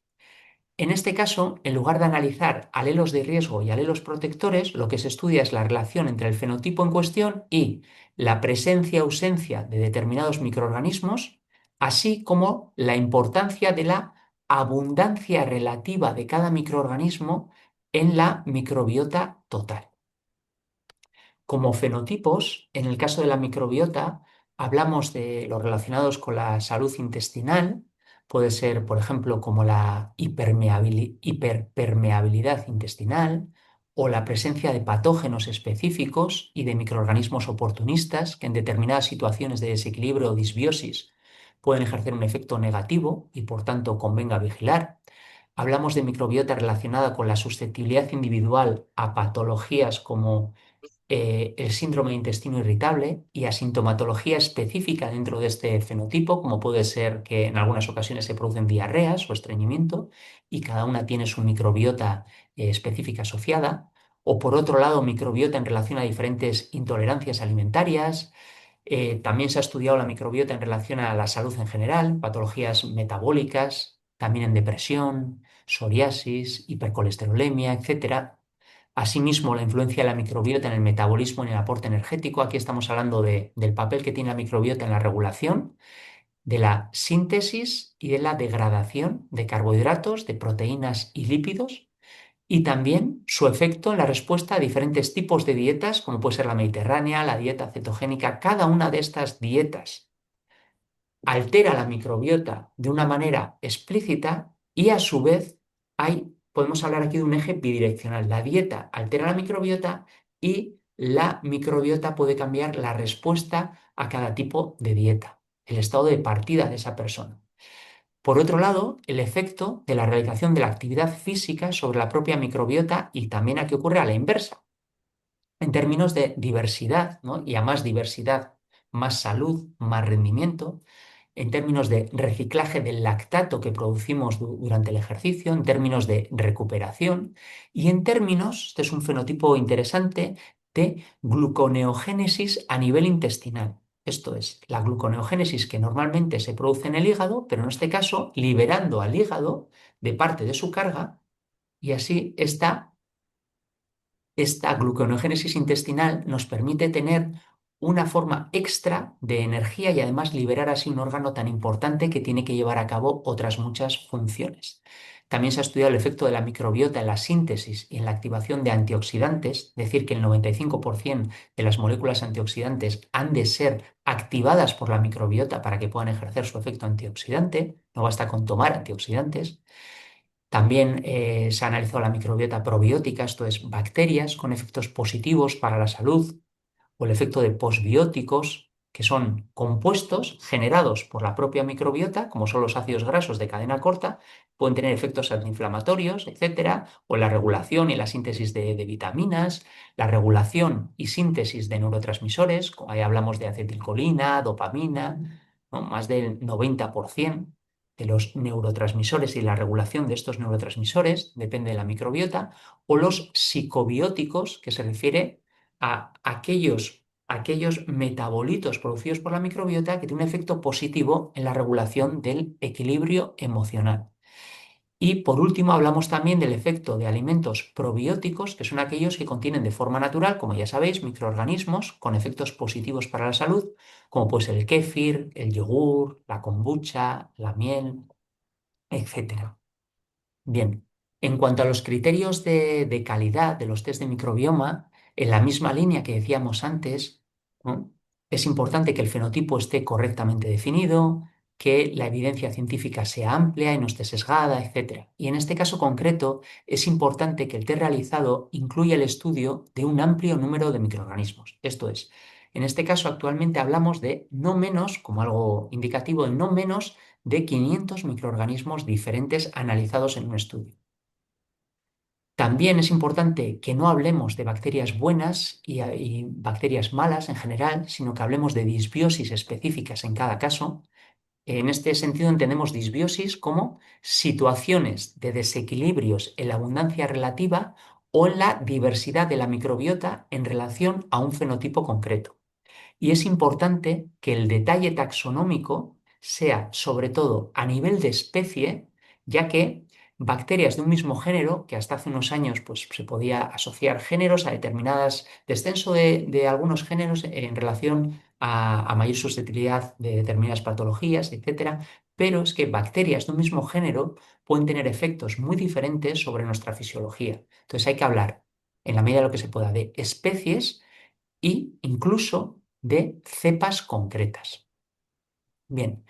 En este caso, en lugar de analizar alelos de riesgo y alelos protectores, lo que se estudia es la relación entre el fenotipo en cuestión y la presencia-ausencia de determinados microorganismos, así como la importancia de la abundancia relativa de cada microorganismo en la microbiota total. Como fenotipos, en el caso de la microbiota, hablamos de los relacionados con la salud intestinal. Puede ser, por ejemplo, como la hiperpermeabilidad intestinal o la presencia de patógenos específicos y de microorganismos oportunistas que en determinadas situaciones de desequilibrio o disbiosis pueden ejercer un efecto negativo y por tanto convenga vigilar. Hablamos de microbiota relacionada con la susceptibilidad individual a patologías como el síndrome de intestino irritable y asintomatología específica dentro de este fenotipo, como puede ser que en algunas ocasiones se producen diarreas o estreñimiento y cada una tiene su microbiota específica asociada. O por otro lado, microbiota en relación a diferentes intolerancias alimentarias. También se ha estudiado la microbiota en relación a la salud en general, patologías metabólicas, también en depresión, psoriasis, hipercolesterolemia, etcétera. Asimismo, la influencia de la microbiota en el metabolismo y en el aporte energético. Aquí estamos hablando del papel que tiene la microbiota en la regulación, de la síntesis y de la degradación de carbohidratos, de proteínas y lípidos, y también su efecto en la respuesta a diferentes tipos de dietas, como puede ser la mediterránea, la dieta cetogénica. Cada una de estas dietas altera la microbiota de una manera explícita y a su vez podemos hablar aquí de un eje bidireccional. La dieta altera la microbiota y la microbiota puede cambiar la respuesta a cada tipo de dieta, el estado de partida de esa persona. Por otro lado, el efecto de la realización de la actividad física sobre la propia microbiota y también aquí ocurre a la inversa. En términos de diversidad, ¿no? Y a más diversidad, más salud, más rendimiento, en términos de reciclaje del lactato que producimos durante el ejercicio, en términos de recuperación y en términos, este es un fenotipo interesante, de gluconeogénesis a nivel intestinal. Esto es, la gluconeogénesis que normalmente se produce en el hígado, pero en este caso liberando al hígado de parte de su carga y así esta gluconeogénesis intestinal nos permite tener una forma extra de energía y además liberar así un órgano tan importante que tiene que llevar a cabo otras muchas funciones. También se ha estudiado el efecto de la microbiota en la síntesis y en la activación de antioxidantes, es decir, que el 95% de las moléculas antioxidantes han de ser activadas por la microbiota para que puedan ejercer su efecto antioxidante, no basta con tomar antioxidantes. También se ha analizado la microbiota probiótica, esto es, bacterias con efectos positivos para la salud, o el efecto de posbióticos. que son compuestos generados por la propia microbiota, como son los ácidos grasos de cadena corta, pueden tener efectos antiinflamatorios, etcétera, o la regulación y la síntesis de vitaminas, la regulación y síntesis de neurotransmisores, como ahí hablamos de acetilcolina, dopamina, ¿no? Más del 90% de los neurotransmisores y la regulación de estos neurotransmisores depende de la microbiota, o los psicobióticos, que se refiere a aquellos metabolitos producidos por la microbiota que tienen un efecto positivo en la regulación del equilibrio emocional. Y por último hablamos también del efecto de alimentos probióticos, que son aquellos que contienen de forma natural, como ya sabéis, microorganismos con efectos positivos para la salud, como puede ser el kéfir, el yogur, la kombucha, la miel, etcétera. Bien, en cuanto a los criterios de calidad de los test de microbioma, en la misma línea que decíamos antes, ¿no? Es importante que el fenotipo esté correctamente definido, que la evidencia científica sea amplia y no esté sesgada, etc. Y en este caso concreto, es importante que el test realizado incluya el estudio de un amplio número de microorganismos. Esto es, en este caso actualmente hablamos de no menos, como algo indicativo, de no menos de 500 microorganismos diferentes analizados en un estudio. También es importante que no hablemos de bacterias buenas y bacterias malas en general, sino que hablemos de disbiosis específicas en cada caso. En este sentido entendemos disbiosis como situaciones de desequilibrios en la abundancia relativa o en la diversidad de la microbiota en relación a un fenotipo concreto. Y es importante que el detalle taxonómico sea sobre todo a nivel de especie, ya que bacterias de un mismo género, que hasta hace unos años pues, se podía asociar géneros a determinadas, descenso de algunos géneros en relación a mayor susceptibilidad de determinadas patologías, etcétera, pero es que bacterias de un mismo género pueden tener efectos muy diferentes sobre nuestra fisiología. Entonces hay que hablar, en la medida de lo que se pueda, de especies e incluso de cepas concretas. Bien,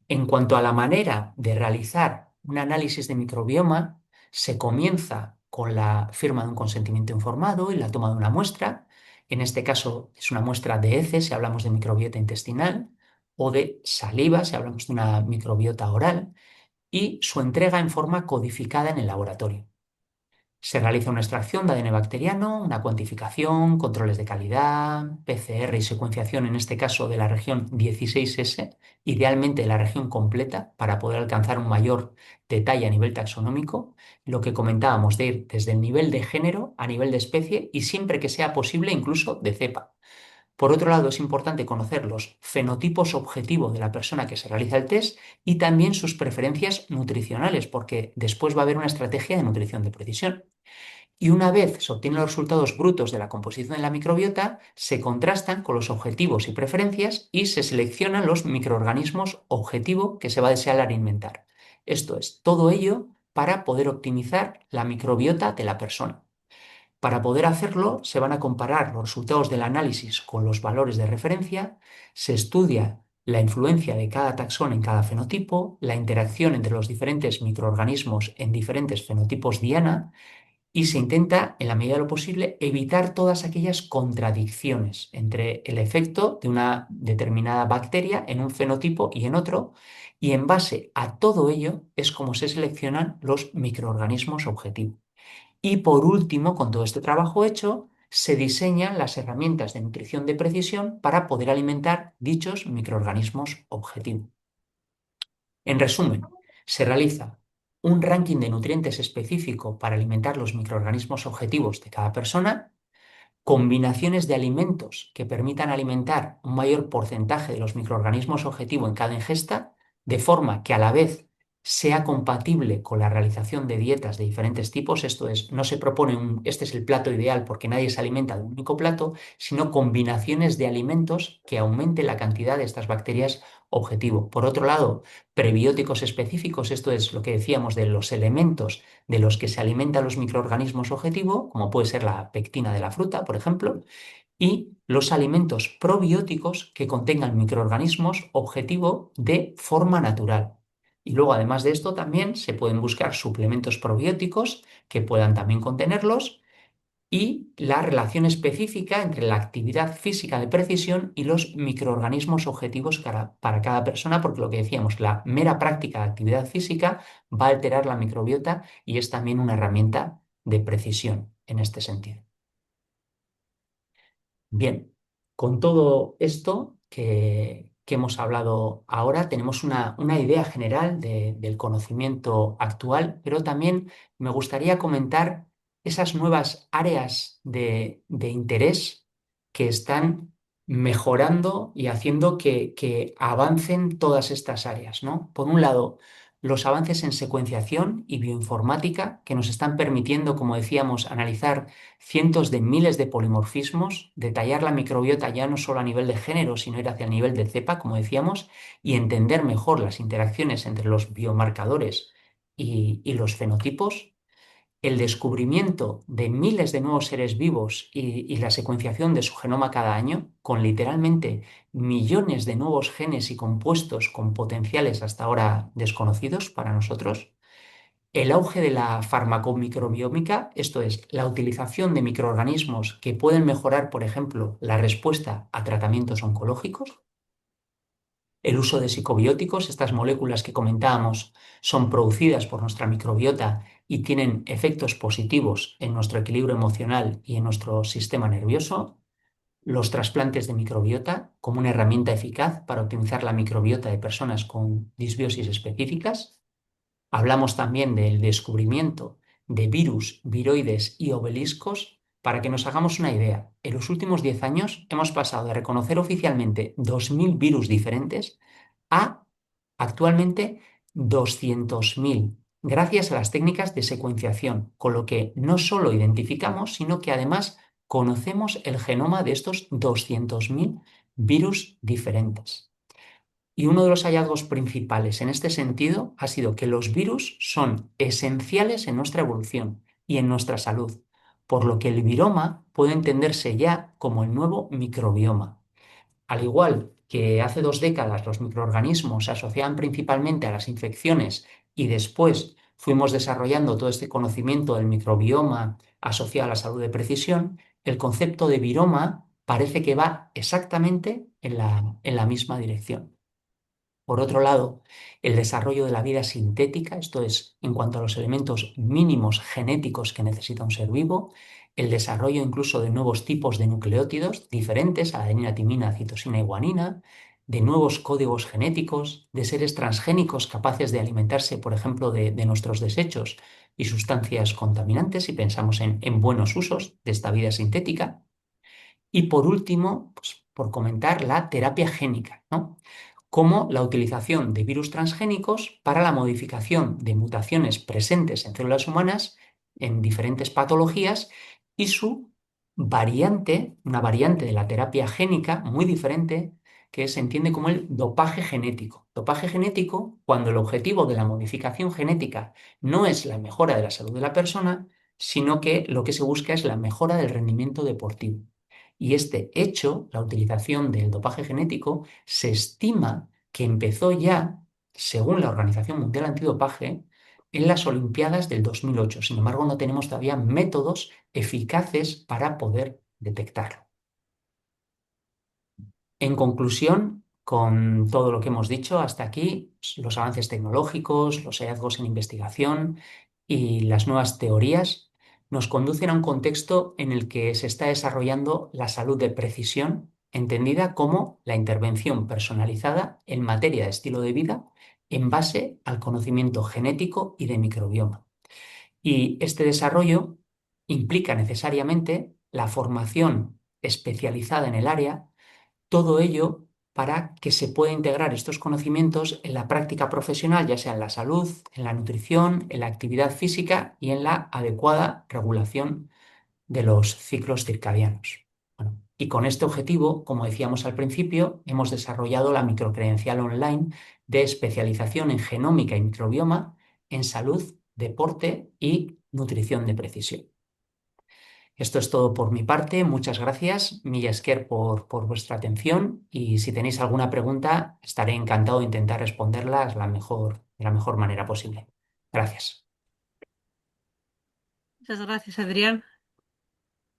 en cuanto a la manera de realizar un análisis de microbioma, se comienza con la firma de un consentimiento informado y la toma de una muestra. En este caso es una muestra de heces si hablamos de microbiota intestinal, o de saliva si hablamos de una microbiota oral, y su entrega en forma codificada en el laboratorio. Se realiza una extracción de ADN bacteriano, una cuantificación, controles de calidad, PCR y secuenciación, en este caso de la región 16S, idealmente de la región completa, para poder alcanzar un mayor detalle a nivel taxonómico. Lo que comentábamos de ir desde el nivel de género a nivel de especie y siempre que sea posible incluso de cepa. Por otro lado, es importante conocer los fenotipos objetivos de la persona que se realiza el test y también sus preferencias nutricionales, porque después va a haber una estrategia de nutrición de precisión. Y una vez se obtienen los resultados brutos de la composición de la microbiota, se contrastan con los objetivos y preferencias y se seleccionan los microorganismos objetivo que se va a desear alimentar. Esto es, todo ello para poder optimizar la microbiota de la persona. Para poder hacerlo, se van a comparar los resultados del análisis con los valores de referencia, se estudia la influencia de cada taxón en cada fenotipo, la interacción entre los diferentes microorganismos en diferentes fenotipos diana, y se intenta, en la medida de lo posible, evitar todas aquellas contradicciones entre el efecto de una determinada bacteria en un fenotipo y en otro, y en base a todo ello es como se seleccionan los microorganismos objetivo. Y por último, con todo este trabajo hecho, se diseñan las herramientas de nutrición de precisión para poder alimentar dichos microorganismos objetivo. En resumen, se realiza un ranking de nutrientes específico para alimentar los microorganismos objetivos de cada persona, combinaciones de alimentos que permitan alimentar un mayor porcentaje de los microorganismos objetivo en cada ingesta, de forma que a la vez sea compatible con la realización de dietas de diferentes tipos. Esto es, no se propone este es el plato ideal porque nadie se alimenta de un único plato, sino combinaciones de alimentos que aumenten la cantidad de estas bacterias objetivo. Por otro lado, prebióticos específicos, esto es lo que decíamos de los elementos de los que se alimentan los microorganismos objetivo, como puede ser la pectina de la fruta, por ejemplo, y los alimentos probióticos que contengan microorganismos objetivo de forma natural. Y luego, además de esto, también se pueden buscar suplementos probióticos que puedan también contenerlos, y la relación específica entre la actividad física de precisión y los microorganismos objetivos para cada persona, porque lo que decíamos, la mera práctica de actividad física va a alterar la microbiota y es también una herramienta de precisión en este sentido. Bien, con todo esto que hemos hablado ahora, tenemos una idea general del conocimiento actual, pero también me gustaría comentar esas nuevas áreas de interés que están mejorando y haciendo que avancen todas estas áreas, ¿no? Por un lado, los avances en secuenciación y bioinformática que nos están permitiendo, como decíamos, analizar cientos de miles de polimorfismos, detallar la microbiota ya no solo a nivel de género, sino ir hacia el nivel de cepa, como decíamos, y entender mejor las interacciones entre los biomarcadores y los fenotipos, el descubrimiento de miles de nuevos seres vivos y la secuenciación de su genoma cada año, con literalmente millones de nuevos genes y compuestos con potenciales hasta ahora desconocidos para nosotros, el auge de la farmacomicrobiómica, esto es, la utilización de microorganismos que pueden mejorar, por ejemplo, la respuesta a tratamientos oncológicos, el uso de psicobióticos, estas moléculas que comentábamos, son producidas por nuestra microbiota y tienen efectos positivos en nuestro equilibrio emocional y en nuestro sistema nervioso, los trasplantes de microbiota como una herramienta eficaz para optimizar la microbiota de personas con disbiosis específicas. Hablamos también del descubrimiento de virus, viroides y obeliscos. Para que nos hagamos una idea, en los últimos 10 años hemos pasado de reconocer oficialmente 2.000 virus diferentes a actualmente 200.000, gracias a las técnicas de secuenciación, con lo que no solo identificamos, sino que además conocemos el genoma de estos 200.000 virus diferentes. Y uno de los hallazgos principales en este sentido ha sido que los virus son esenciales en nuestra evolución y en nuestra salud, por lo que el viroma puede entenderse ya como el nuevo microbioma. Al igual que hace 2 décadas los microorganismos se asociaban principalmente a las infecciones y después fuimos desarrollando todo este conocimiento del microbioma asociado a la salud de precisión, el concepto de viroma parece que va exactamente en la misma dirección. Por otro lado, el desarrollo de la vida sintética, esto es, en cuanto a los elementos mínimos genéticos que necesita un ser vivo, el desarrollo incluso de nuevos tipos de nucleótidos diferentes a adenina, timina, citosina y guanina, de nuevos códigos genéticos, de seres transgénicos capaces de alimentarse, por ejemplo, de nuestros desechos y sustancias contaminantes, si pensamos en buenos usos de esta vida sintética. Y por último, pues, por comentar la terapia génica, ¿no? Como la utilización de virus transgénicos para la modificación de mutaciones presentes en células humanas en diferentes patologías y su variante, una variante de la terapia génica muy diferente que se entiende como el dopaje genético. Dopaje genético cuando el objetivo de la modificación genética no es la mejora de la salud de la persona, sino que lo que se busca es la mejora del rendimiento deportivo. Y este hecho, la utilización del dopaje genético, se estima que empezó ya, según la Organización Mundial Antidopaje, en las Olimpiadas del 2008. Sin embargo, no tenemos todavía métodos eficaces para poder detectarlo. En conclusión, con todo lo que hemos dicho hasta aquí, los avances tecnológicos, los hallazgos en investigación y las nuevas teorías nos conducen a un contexto en el que se está desarrollando la salud de precisión, entendida como la intervención personalizada en materia de estilo de vida en base al conocimiento genético y de microbioma. Y este desarrollo implica necesariamente la formación especializada en el área, todo ello para que se pueda integrar estos conocimientos en la práctica profesional, ya sea en la salud, en la nutrición, en la actividad física y en la adecuada regulación de los ciclos circadianos. Bueno, y con este objetivo, como decíamos al principio, hemos desarrollado la microcredencial online de especialización en genómica y microbioma en salud, deporte y nutrición de precisión. Esto es todo por mi parte. Muchas gracias, Milla Esker, por vuestra atención y si tenéis alguna pregunta, estaré encantado de intentar responderlas de la mejor manera posible. Gracias. Muchas gracias, Adrián.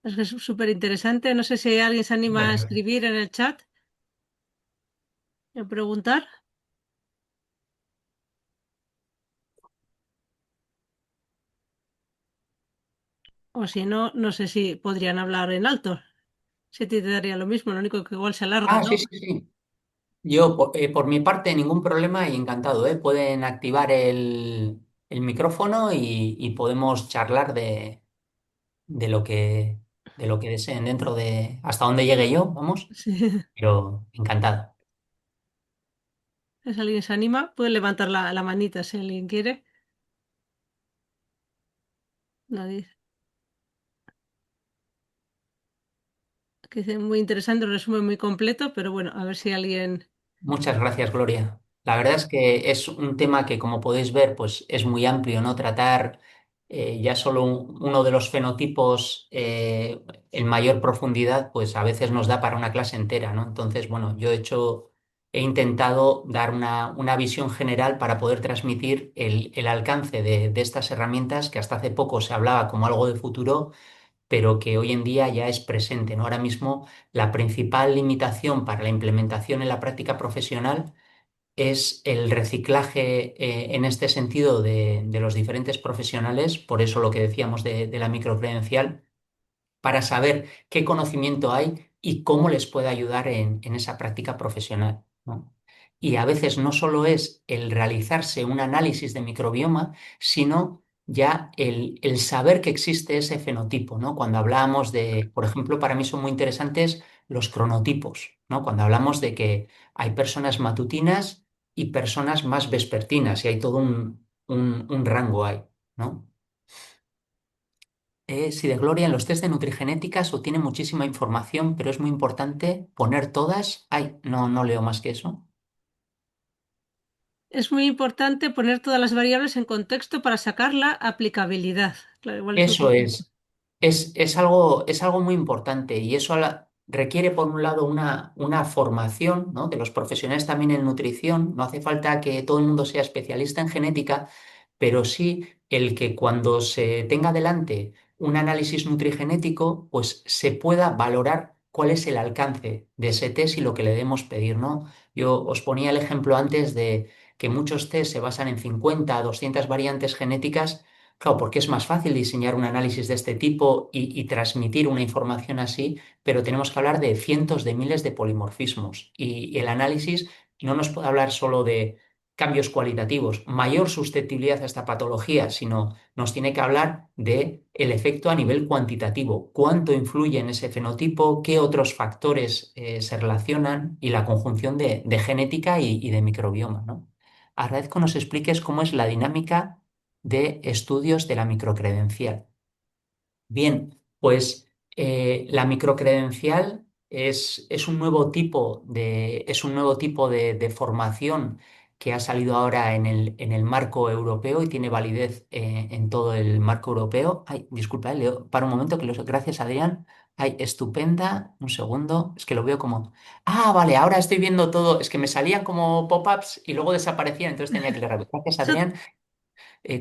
Es que es súper interesante. No sé si alguien se anima a Muchas gracias. escribir en el chat y a preguntar. O si no, no sé si podrían hablar en alto. Si a ti te daría lo mismo, lo único que igual se alarga, Ah, ¿no? sí, sí, sí. Yo, por mi parte, ningún problema y encantado, ¿eh? Pueden activar el micrófono y podemos charlar de lo que deseen dentro de hasta donde llegue yo, vamos, Sí. pero encantado. Si alguien se anima, puede levantar la manita si alguien quiere. La dice. Que dice muy interesante, un resumen muy completo, pero bueno, a ver si alguien. Muchas gracias, Gloria. La verdad es que es un tema que, como podéis ver, pues es muy amplio, ¿no? Tratar ya solo uno de los fenotipos en mayor profundidad, pues a veces nos da para una clase entera, ¿no? Entonces, bueno, he intentado dar una visión general para poder transmitir el alcance de estas herramientas que hasta hace poco se hablaba como algo de futuro pero que hoy en día ya es presente, ¿no? Ahora mismo la principal limitación para la implementación en la práctica profesional es el reciclaje en este sentido de los diferentes profesionales, por eso lo que decíamos de la microcredencial para saber qué conocimiento hay y cómo les puede ayudar en esa práctica profesional, ¿no? Y a veces no solo es el realizarse un análisis de microbioma, sino ya el saber que existe ese fenotipo, ¿no? Cuando hablamos de, por ejemplo, para mí son muy interesantes los cronotipos, ¿no? Cuando hablamos de que hay personas matutinas y personas más vespertinas, y hay todo un rango ahí, ¿no? Sí, de Gloria, en los test de nutrigenética se obtiene muchísima información, pero es muy importante poner todas. Ay, no, no leo más que eso. Es muy importante poner todas las variables en contexto para sacar la aplicabilidad. Claro, igual es un Eso poco. es algo muy importante y eso requiere, por un lado, una formación, ¿no? De los profesionales también en nutrición. No hace falta que todo el mundo sea especialista en genética, pero sí el que cuando se tenga delante un análisis nutrigenético, pues se pueda valorar cuál es el alcance de ese test y lo que le debemos pedir, ¿no? Yo os ponía el ejemplo antes de que muchos test se basan en 50 a 200 variantes genéticas. Claro, porque es más fácil diseñar un análisis de este tipo y transmitir una información así, pero tenemos que hablar de cientos de miles de polimorfismos. Y el análisis no nos puede hablar solo de cambios cualitativos, mayor susceptibilidad a esta patología, sino nos tiene que hablar de el efecto a nivel cuantitativo, cuánto influye en ese fenotipo, qué otros factores se relacionan y la conjunción de genética y de microbioma, ¿no? Agradezco nos expliques cómo es la dinámica de estudios de la microcredencial. Bien, pues la microcredencial es un nuevo tipo de formación que ha salido ahora en el marco europeo y tiene validez en todo el marco europeo. Ay, disculpa, Leo, para un momento, gracias, Adrián. Ay, estupenda. Un segundo, es que lo veo como. Ah, vale, ahora estoy viendo todo. Es que me salían como pop-ups y luego desaparecían, entonces tenía que leer. Gracias, Eso, Adrián.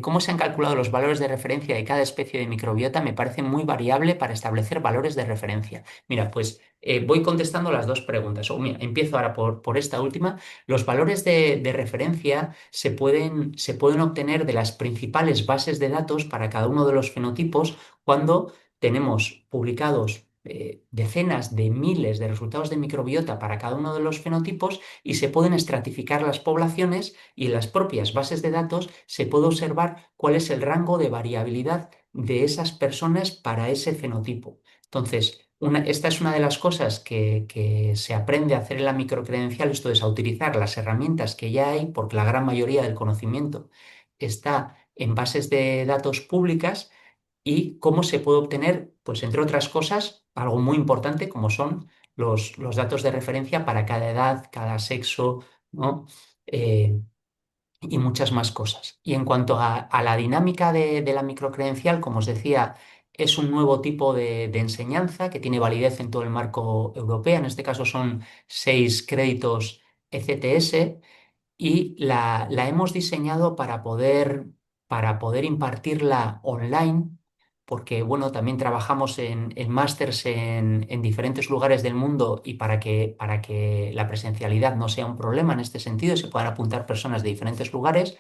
Cómo se han calculado los valores de referencia de cada especie de microbiota me parece muy variable para establecer valores de referencia. Mira, pues voy contestando las dos preguntas. O mira, empiezo ahora por esta última. Los valores de referencia se pueden obtener de las principales bases de datos para cada uno de los fenotipos cuando tenemos publicados decenas de miles de resultados de microbiota para cada uno de los fenotipos y se pueden estratificar las poblaciones y en las propias bases de datos se puede observar cuál es el rango de variabilidad de esas personas para ese fenotipo. Entonces, esta es una de las cosas que se aprende a hacer en la microcredencial, esto es a utilizar las herramientas que ya hay, porque la gran mayoría del conocimiento está en bases de datos públicas y cómo se puede obtener, pues entre otras cosas, algo muy importante como son los datos de referencia para cada edad, cada sexo, ¿no? Eh, y muchas más cosas. Y en cuanto a la dinámica de la microcredencial, como os decía, es un nuevo tipo de enseñanza que tiene validez en todo el marco europeo. En este caso son 6 créditos ECTS y la hemos diseñado para poder impartirla online porque bueno, también trabajamos en másters en diferentes lugares del mundo y para que la presencialidad no sea un problema en este sentido, se puedan apuntar personas de diferentes lugares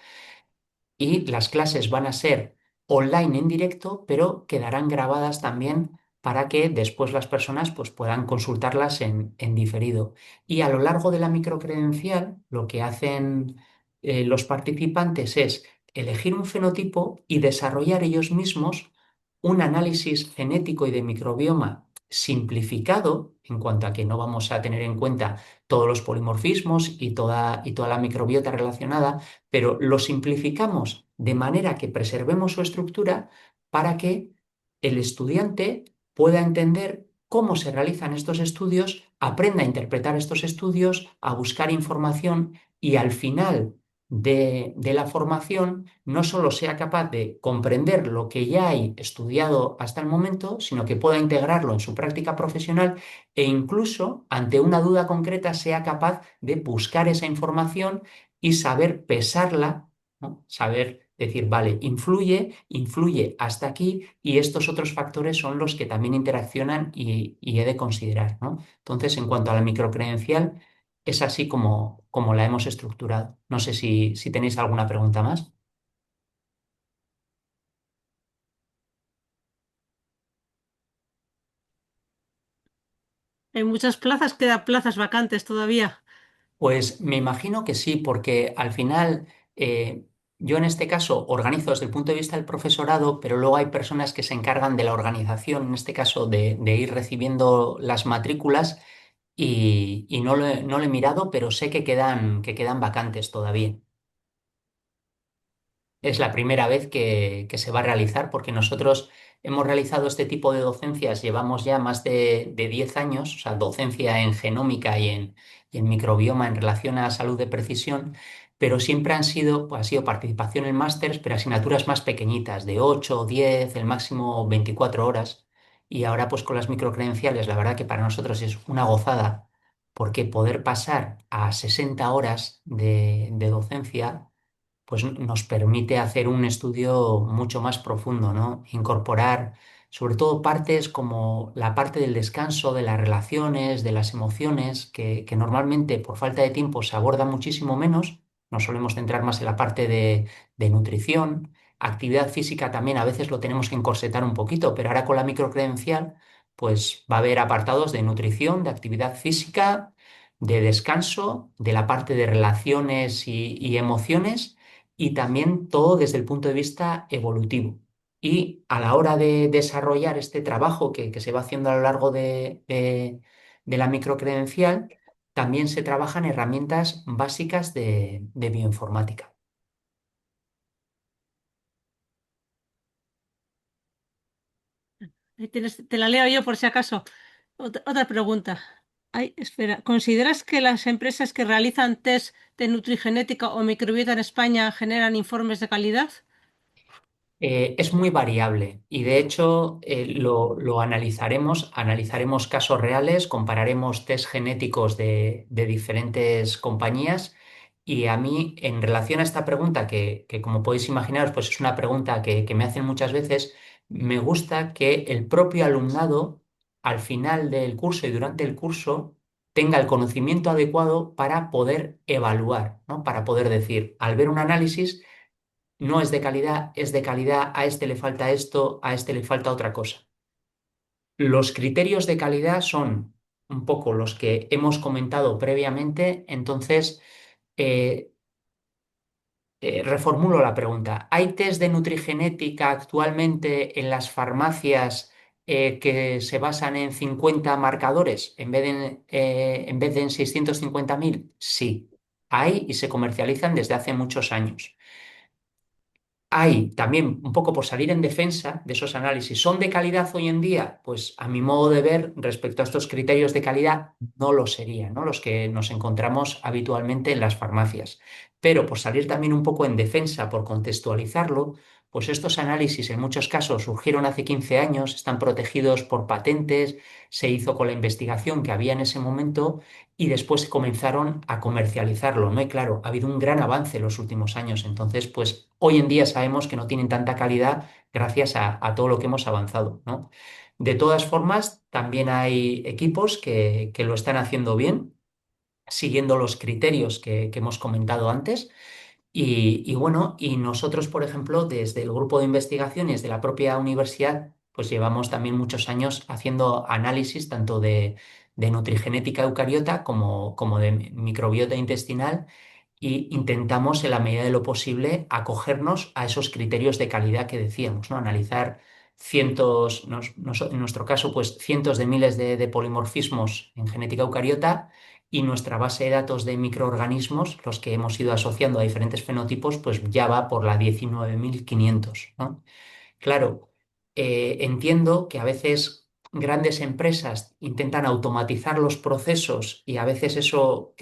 y las clases van a ser online en directo, pero quedarán grabadas también para que después las personas pues, puedan consultarlas en diferido. Y a lo largo de la microcredencial, lo que hacen los participantes es elegir un fenotipo y desarrollar ellos mismos un análisis genético y de microbioma simplificado, en cuanto a que no vamos a tener en cuenta todos los polimorfismos y toda la microbiota relacionada, pero lo simplificamos de manera que preservemos su estructura para que el estudiante pueda entender cómo se realizan estos estudios, aprenda a interpretar estos estudios, a buscar información y al final de la formación no solo sea capaz de comprender lo que ya hay estudiado hasta el momento, sino que pueda integrarlo en su práctica profesional e incluso ante una duda concreta sea capaz de buscar esa información y saber pesarla, ¿no? Saber decir, vale, influye hasta aquí y estos otros factores son los que también interaccionan y he de considerar, ¿no? Entonces, en cuanto a la microcredencial, es así como la hemos estructurado. No sé si tenéis alguna pregunta más. En muchas plazas quedan plazas vacantes todavía. Pues me imagino que sí, porque al final yo en este caso organizo desde el punto de vista del profesorado, pero luego hay personas que se encargan de la organización, en este caso de ir recibiendo las matrículas y no lo he mirado, pero sé que quedan vacantes todavía. Es la primera vez que se va a realizar porque nosotros hemos realizado este tipo de docencias, llevamos ya más de 10 años, o sea, docencia en genómica y en microbioma en relación a salud de precisión, pero siempre han sido, pues, ha sido participación en másters, pero asignaturas más pequeñitas, de 8 o 10, el máximo 24 horas. Y ahora pues con las microcredenciales, la verdad que para nosotros es una gozada, porque poder pasar a 60 horas de docencia pues nos permite hacer un estudio mucho más profundo, ¿no? Incorporar sobre todo partes como la parte del descanso, de las relaciones, de las emociones, que normalmente por falta de tiempo se aborda muchísimo menos. Nos solemos centrar más en la parte de nutrición. Actividad física también a veces lo tenemos que encorsetar un poquito, pero ahora con la microcredencial, pues va a haber apartados de nutrición, de actividad física, de descanso, de la parte de relaciones y emociones y también todo desde el punto de vista evolutivo. Y a la hora de desarrollar este trabajo que se va haciendo a lo largo de la microcredencial, también se trabajan herramientas básicas de bioinformática. Ahí te la leo yo por si acaso. Otra pregunta. Ay, espera, ¿consideras que las empresas que realizan test de nutrigenética o microbiota en España generan informes de calidad? Es muy variable y de hecho lo analizaremos, analizaremos casos reales, compararemos test genéticos de diferentes compañías y a mí en relación a esta pregunta, que como podéis imaginaros pues es una pregunta que me hacen muchas veces, me gusta que el propio alumnado al final del curso y durante el curso tenga el conocimiento adecuado para poder evaluar, ¿no? Para poder decir, al ver un análisis, no es de calidad, es de calidad, a este le falta esto, a este le falta otra cosa. Los criterios de calidad son un poco los que hemos comentado previamente, entonces eh, reformulo la pregunta. ¿Hay test de nutrigenética actualmente en las farmacias que se basan en 50 marcadores en vez de en 650.000? Sí, hay y se comercializan desde hace muchos años. Hay también, un poco por salir en defensa de esos análisis, ¿son de calidad hoy en día? Pues a mi modo de ver, respecto a estos criterios de calidad, no lo serían, ¿no? Los que nos encontramos habitualmente en las farmacias. Pero por salir también un poco en defensa, por contextualizarlo, Pues estos análisis en muchos casos surgieron hace 15 años, están protegidos por patentes, se hizo con la investigación que había en ese momento y después comenzaron a comercializarlo, ¿no? Y claro, ha habido un gran avance en los últimos años. Entonces, pues hoy en día sabemos que no tienen tanta calidad gracias a todo lo que hemos avanzado, ¿no? De todas formas, también hay equipos que lo están haciendo bien, siguiendo los criterios que hemos comentado antes. Y bueno, y nosotros, por ejemplo, desde el grupo de investigaciones de la propia universidad, pues llevamos también muchos años haciendo análisis tanto de nutrigenética eucariota como de microbiota intestinal y intentamos en la medida de lo posible acogernos a esos criterios de calidad que decíamos, ¿no? Analizar cientos, en nuestro caso, pues cientos de miles de polimorfismos en genética eucariota y nuestra base de datos de microorganismos, los que hemos ido asociando a diferentes fenotipos, pues ya va por la 19.500, ¿no? Claro, entiendo que a veces grandes empresas intentan automatizar los procesos y a veces eso,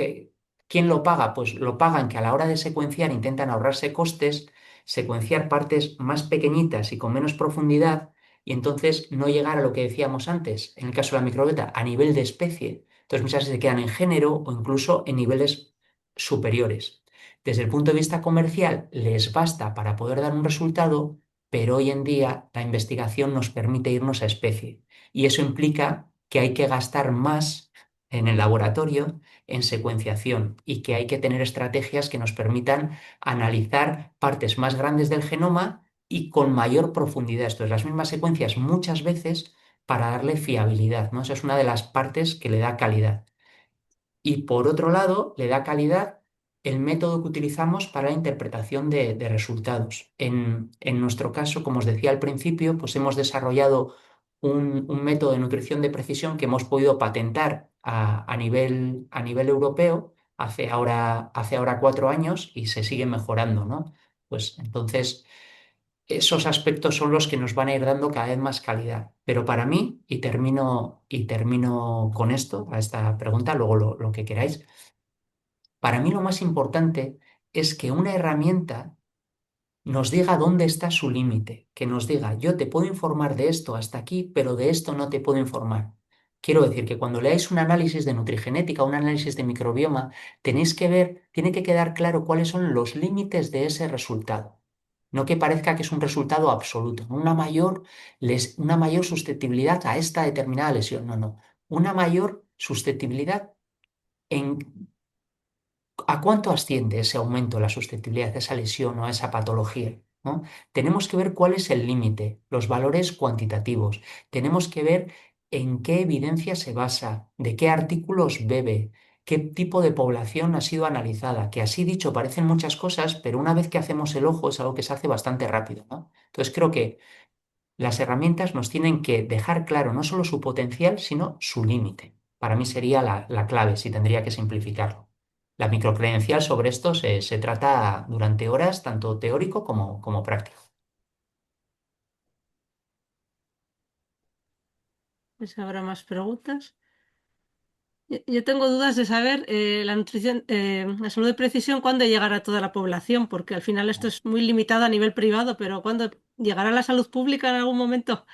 ¿quién lo paga? Pues lo pagan que a la hora de secuenciar intentan ahorrarse costes, secuenciar partes más pequeñitas y con menos profundidad y entonces no llegar a lo que decíamos antes, en el caso de la microbiota, a nivel de especie. Entonces muchas veces se quedan en género o incluso en niveles superiores. Desde el punto de vista comercial, les basta para poder dar un resultado, pero hoy en día la investigación nos permite irnos a especie y eso implica que hay que gastar más en el laboratorio en secuenciación y que hay que tener estrategias que nos permitan analizar partes más grandes del genoma y con mayor profundidad. Esto es, las mismas secuencias muchas veces para darle fiabilidad, ¿no? Esa es una de las partes que le da calidad. Y por otro lado, le da calidad el método que utilizamos para la interpretación de resultados. En nuestro caso, como os decía al principio, pues hemos desarrollado un método de nutrición de precisión que hemos podido patentar a nivel europeo hace ahora 4 años y se sigue mejorando, ¿no? Pues entonces, esos aspectos son los que nos van a ir dando cada vez más calidad. Pero para mí, y termino con esto, a esta pregunta, luego lo que queráis, para mí lo más importante es que una herramienta nos diga dónde está su límite, que nos diga, yo te puedo informar de esto hasta aquí, pero de esto no te puedo informar. Quiero decir que cuando leáis un análisis de nutrigenética, un análisis de microbioma, tenéis que ver, tiene que quedar claro cuáles son los límites de ese resultado. No que parezca que es un resultado absoluto, una mayor susceptibilidad a esta determinada lesión, no, no, una mayor susceptibilidad en ¿a cuánto asciende ese aumento de la susceptibilidad a esa lesión o a esa patología? ¿No? Tenemos que ver cuál es el límite, los valores cuantitativos. Tenemos que ver en qué evidencia se basa, de qué artículos bebe, qué tipo de población ha sido analizada, que así dicho parecen muchas cosas, pero una vez que hacemos el ojo es algo que se hace bastante rápido, ¿no? Entonces creo que las herramientas nos tienen que dejar claro no solo su potencial, sino su límite. Para mí sería la clave, si tendría que simplificarlo. La microcredencial sobre esto se trata durante horas, tanto teórico como práctico. Pues habrá más preguntas. Yo tengo dudas de saber la nutrición, la salud de precisión, cuándo llegará a toda la población, porque al final esto es muy limitado a nivel privado, pero ¿cuándo llegará a la salud pública en algún momento? No sé.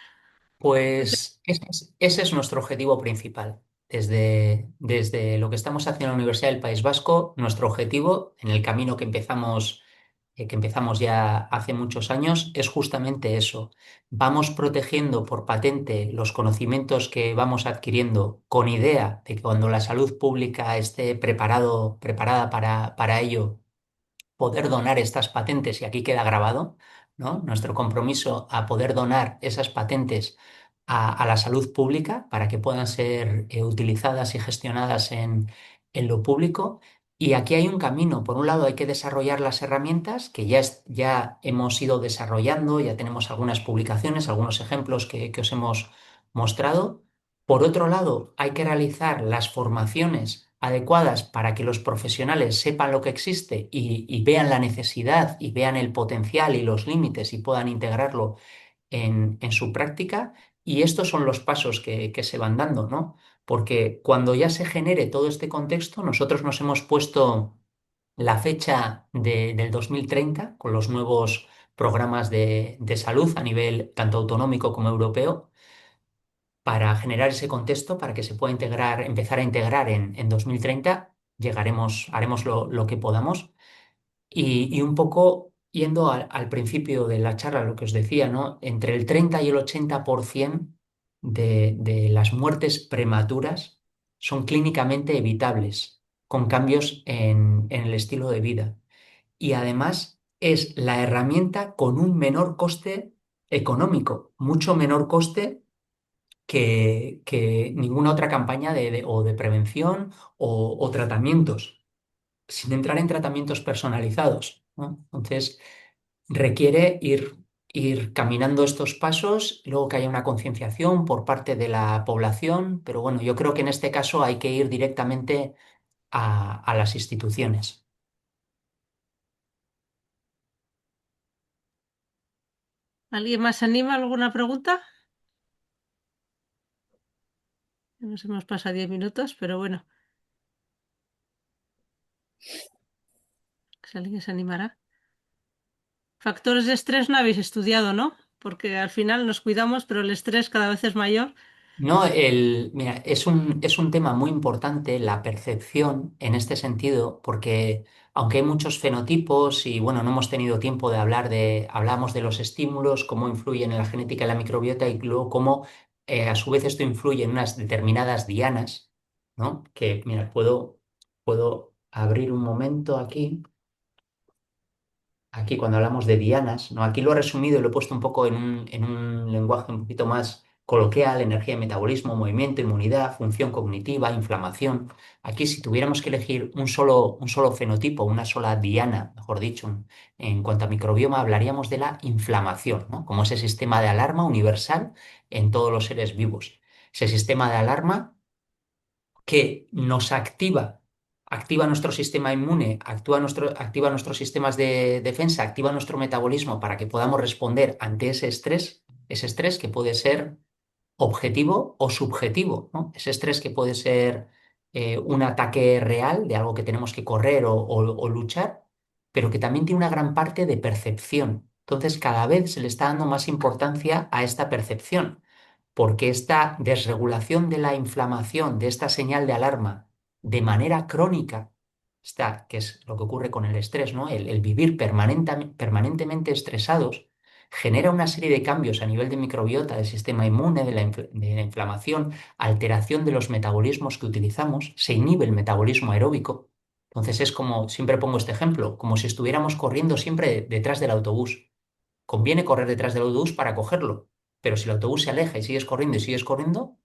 Pues ese es nuestro objetivo principal. Desde lo que estamos haciendo en la Universidad del País Vasco, nuestro objetivo en el camino que empezamos ya hace muchos años, es justamente eso. Vamos protegiendo por patente los conocimientos que vamos adquiriendo con idea de que cuando la salud pública esté preparada para ello, poder donar estas patentes, y aquí queda grabado, ¿no? Nuestro compromiso a poder donar esas patentes a la salud pública para que puedan ser utilizadas y gestionadas en lo público. Y aquí hay un camino. Por un lado, hay que desarrollar las herramientas que ya hemos ido desarrollando, ya tenemos algunas publicaciones, algunos ejemplos que os hemos mostrado. Por otro lado, hay que realizar las formaciones adecuadas para que los profesionales sepan lo que existe y vean la necesidad y vean el potencial y los límites y puedan integrarlo en su práctica. Y estos son los pasos que se van dando, ¿no? Porque cuando ya se genere todo este contexto, nosotros nos hemos puesto la fecha del 2030 con los nuevos programas de salud a nivel tanto autonómico como europeo para generar ese contexto para que se pueda integrar, empezar a integrar en 2030. Llegaremos, haremos lo que podamos. Y un poco yendo al principio de la charla, lo que os decía, ¿no? Entre el 30 y el 80% de las muertes prematuras son clínicamente evitables con cambios en el estilo de vida. Y además es la herramienta con un menor coste económico, mucho menor coste que ninguna otra campaña o de prevención o tratamientos, sin entrar en tratamientos personalizados, ¿no? Entonces, requiere ir caminando estos pasos, luego que haya una concienciación por parte de la población, pero bueno, yo creo que en este caso hay que ir directamente a las instituciones. ¿Alguien más se anima? ¿Alguna pregunta? Nos hemos pasado 10 minutos, pero bueno, si alguien se animará. Factores de estrés no habéis estudiado, ¿no? Porque al final nos cuidamos, pero el estrés cada vez es mayor. No, mira, es un tema muy importante la percepción en este sentido, porque aunque hay muchos fenotipos y bueno, no hemos tenido tiempo de hablamos de los estímulos, cómo influyen en la genética y la microbiota y luego cómo a su vez esto influye en unas determinadas dianas, ¿no? Que, mira, puedo abrir un momento aquí. Aquí cuando hablamos de dianas, ¿no? Aquí lo he resumido y lo he puesto un poco en un lenguaje un poquito más coloquial: energía y metabolismo, movimiento, inmunidad, función cognitiva, inflamación. Aquí si tuviéramos que elegir un solo fenotipo, una sola diana, mejor dicho, en cuanto a microbioma, hablaríamos de la inflamación, ¿no? Como ese sistema de alarma universal en todos los seres vivos. Ese sistema de alarma que nos activa nuestro sistema inmune, activa nuestros sistemas de defensa, activa nuestro metabolismo para que podamos responder ante ese estrés que puede ser objetivo o subjetivo, ¿no? Ese estrés que puede ser un ataque real de algo que tenemos que correr o luchar, pero que también tiene una gran parte de percepción. Entonces, cada vez se le está dando más importancia a esta percepción, porque esta desregulación de la inflamación, de esta señal de alarma, de manera crónica, que es lo que ocurre con el estrés, ¿no? El vivir permanentemente estresados genera una serie de cambios a nivel de microbiota, del sistema inmune, de la inflamación, alteración de los metabolismos que utilizamos, se inhibe el metabolismo aeróbico. Entonces es como, siempre pongo este ejemplo, como si estuviéramos corriendo siempre detrás del autobús. Conviene correr detrás del autobús para cogerlo, pero si el autobús se aleja y sigues corriendo,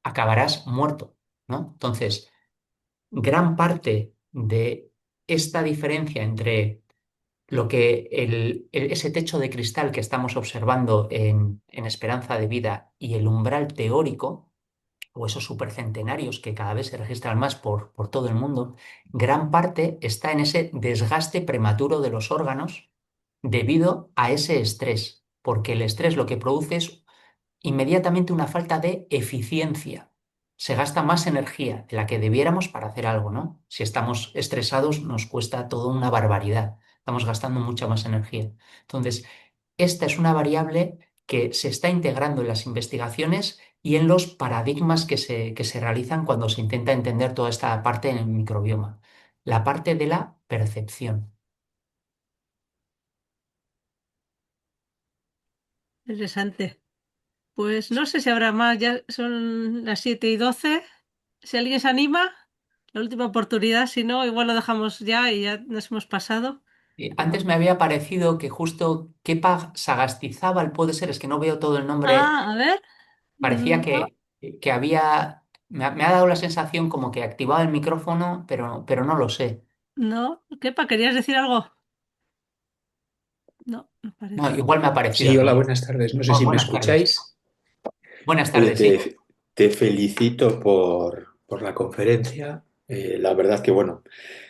acabarás muerto, ¿no? Entonces, gran parte de esta diferencia entre lo que ese techo de cristal que estamos observando en esperanza de vida y el umbral teórico, o esos supercentenarios que cada vez se registran más por todo el mundo, gran parte está en ese desgaste prematuro de los órganos debido a ese estrés, porque el estrés lo que produce es inmediatamente una falta de eficiencia. Se gasta más energía de la que debiéramos para hacer algo, ¿no? Si estamos estresados nos cuesta todo una barbaridad. Estamos gastando mucha más energía. Entonces, esta es una variable que se está integrando en las investigaciones y en los paradigmas que se realizan cuando se intenta entender toda esta parte en el microbioma. La parte de la percepción. Interesante. Pues no sé si habrá más, ya son las 7:12. Si alguien se anima, la última oportunidad, si no, igual lo dejamos ya y ya nos hemos pasado. Antes me había parecido que justo Kepa Sagastizábal, puede ser, es que no veo todo el nombre. Ah, a ver. Parecía No, que había, me ha dado la sensación como que activaba el micrófono, pero no lo sé. no. ¿Qué, querías decir algo? No, no No, parece. igual me ha parecido Sí, a hola, mí. buenas tardes. No sé Oh, si me buenas tardes. escucháis. Buenas Oye, tardes, sí. te felicito por la conferencia. La verdad que, bueno,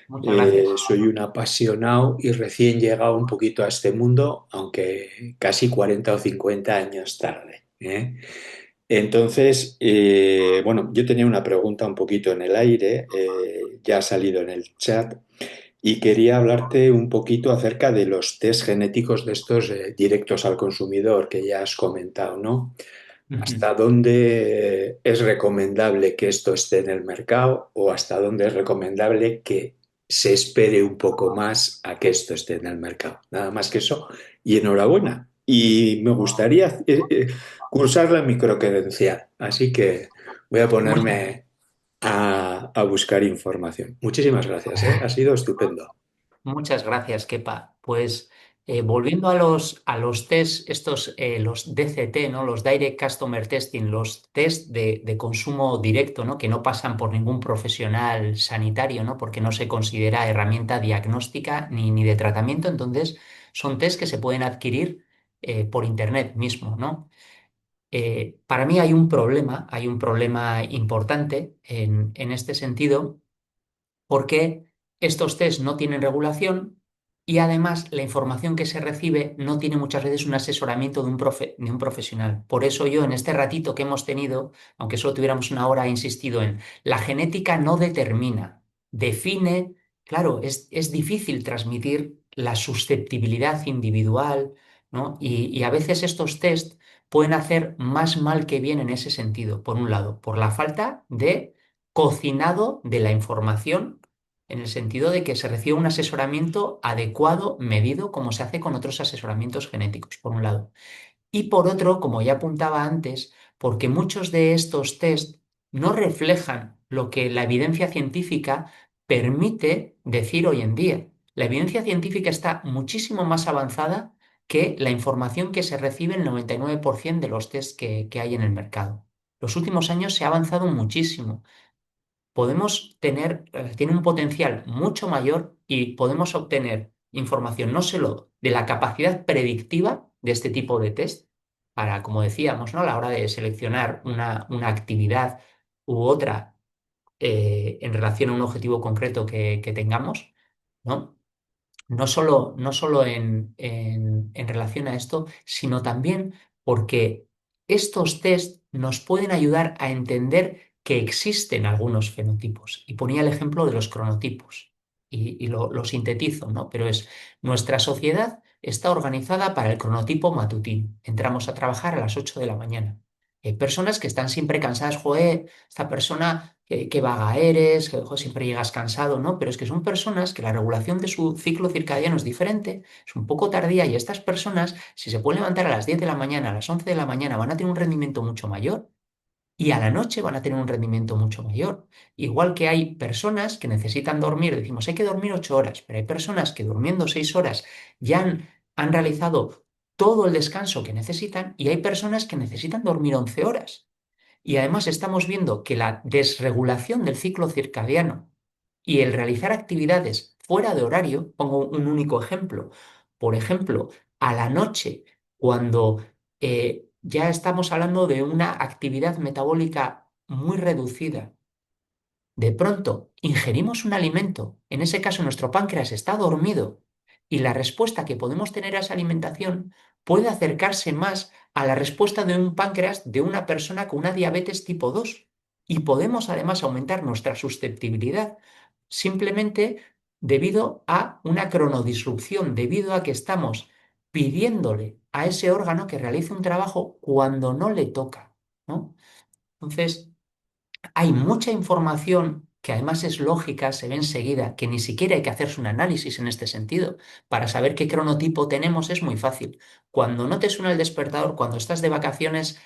Muchas gracias. soy un apasionado y recién llegado un poquito a este mundo, aunque casi 40 o 50 años tarde, ¿eh? Entonces, bueno, yo tenía una pregunta un poquito en el aire, ya ha salido en el chat. y quería hablarte un poquito acerca de los test genéticos de estos directos al consumidor que ya has comentado, ¿no? Ujú. ¿Hasta dónde es recomendable que esto esté en el mercado o hasta dónde es recomendable que se espere un poco más a que esto esté en el mercado? Nada más que eso. Y enhorabuena. Y me gustaría cursar la microcredencial. Así que voy a Muchas, ponerme a buscar información. Muchísimas gracias, ¿eh? Ha sido estupendo. muchas gracias, Kepa. Pues volviendo a los test, estos, los DCT, ¿no? Los Direct Customer Testing, los test de consumo directo, ¿no? Que no pasan por ningún profesional sanitario, ¿no? Porque no se considera herramienta diagnóstica ni de tratamiento. Entonces, son test que se pueden adquirir por internet mismo, ¿no? Para mí hay un problema importante en este sentido porque estos test no tienen regulación y además la información que se recibe no tiene muchas veces un asesoramiento de un profesional. Por eso yo en este ratito que hemos tenido, aunque solo tuviéramos una hora, he insistido en la genética no determina, define, claro, es difícil transmitir la susceptibilidad individual, ¿no? Y a veces estos test pueden hacer más mal que bien en ese sentido, por un lado, por la falta de cocinado de la información en el sentido de que se recibe un asesoramiento adecuado, medido, como se hace con otros asesoramientos genéticos, por un lado. Y por otro, como ya apuntaba antes, porque muchos de estos test no reflejan lo que la evidencia científica permite decir hoy en día. La evidencia científica está muchísimo más avanzada que la información que se recibe en el 99% de los test que hay en el mercado. Los últimos años se ha avanzado muchísimo podemos tener, tiene un potencial mucho mayor y podemos obtener información no solo de la capacidad predictiva de este tipo de test, para, como decíamos, ¿no? A la hora de seleccionar una actividad u otra en relación a un objetivo concreto que tengamos, ¿no? No solo en relación a esto, sino también porque estos test nos pueden ayudar a entender que existen algunos fenotipos. Y ponía el ejemplo de los cronotipos y lo sintetizo, ¿no? Pero es, nuestra sociedad está organizada para el cronotipo matutino. Entramos a trabajar a las 8 de la mañana. Hay personas que están siempre cansadas, joder, esta persona, qué vaga eres, que joder, siempre llegas cansado, ¿no? Pero es que son personas que la regulación de su ciclo circadiano es diferente, es un poco tardía y estas personas, si se pueden levantar a las 10 de la mañana, a las 11 de la mañana, van a tener un rendimiento mucho mayor y a la noche van a tener un rendimiento mucho mayor. Igual que hay personas que necesitan dormir, decimos, hay que dormir 8 horas, pero hay personas que durmiendo 6 horas ya han realizado todo el descanso que necesitan y hay personas que necesitan dormir 11 horas. Y además estamos viendo que la desregulación del ciclo circadiano y el realizar actividades fuera de horario, pongo un único ejemplo, por ejemplo, a la noche, cuando ya estamos hablando de una actividad metabólica muy reducida, de pronto ingerimos un alimento, en ese caso nuestro páncreas está dormido y la respuesta que podemos tener a esa alimentación puede acercarse más a la respuesta de un páncreas de una persona con una diabetes tipo 2 y podemos además aumentar nuestra susceptibilidad simplemente debido a una cronodisrupción, debido a que estamos pidiéndole a ese órgano que realice un trabajo cuando no le toca, ¿no? Entonces, hay mucha información que además es lógica, se ve enseguida, que ni siquiera hay que hacerse un análisis en este sentido. Para saber qué cronotipo tenemos es muy fácil. Cuando no te suena el despertador, cuando estás de vacaciones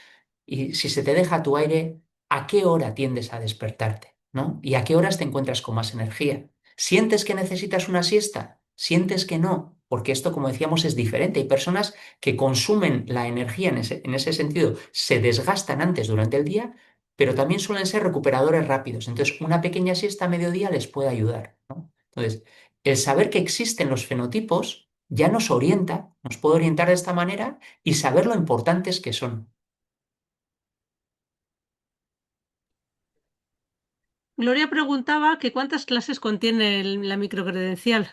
y si se te deja tu aire, ¿a qué hora tiendes a despertarte? ¿No? ¿Y a qué horas te encuentras con más energía? ¿Sientes que necesitas una siesta? ¿Sientes que no? Porque esto, como decíamos, es diferente. Hay personas que consumen la energía en ese sentido, se desgastan antes durante el día pero también suelen ser recuperadores rápidos. Entonces, una pequeña siesta a mediodía les puede ayudar, ¿no? Entonces, el saber que existen los fenotipos ya nos orienta, nos puede orientar de esta manera y saber lo importantes que son. Gloria preguntaba que cuántas clases contiene la microcredencial.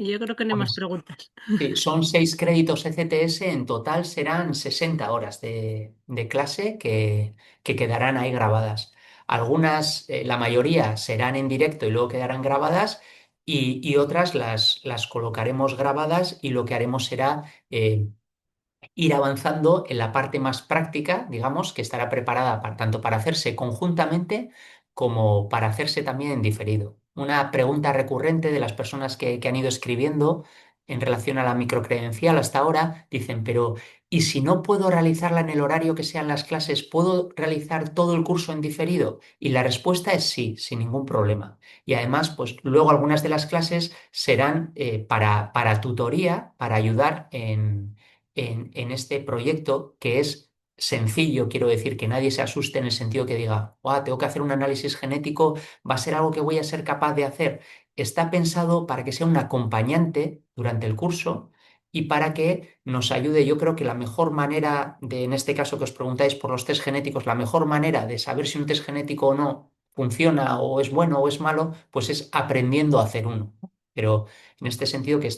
Y yo creo que no hay más Pues preguntas. sí, son 6 créditos ECTS, en total serán 60 horas de clase que quedarán ahí grabadas. Algunas, la mayoría serán en directo y luego quedarán grabadas y otras las colocaremos grabadas y lo que haremos será ir avanzando en la parte más práctica, digamos, que estará preparada tanto para hacerse conjuntamente como para hacerse también en diferido. Una pregunta recurrente de las personas que han ido escribiendo en relación a la microcredencial hasta ahora, dicen, pero ¿y si no puedo realizarla en el horario que sean las clases, puedo realizar todo el curso en diferido? Y la respuesta es sí, sin ningún problema. Y además, pues luego algunas de las clases serán para tutoría, para ayudar en este proyecto que es sencillo, quiero decir, que nadie se asuste en el sentido que diga, "Buah, tengo que hacer un análisis genético, va a ser algo que voy a ser capaz de hacer". Está pensado para que sea un acompañante durante el curso y para que nos ayude. Yo creo que la mejor manera de, en este caso que os preguntáis por los test genéticos, la mejor manera de saber si un test genético o no funciona o es bueno o es malo, pues es aprendiendo a hacer uno. Pero en este sentido que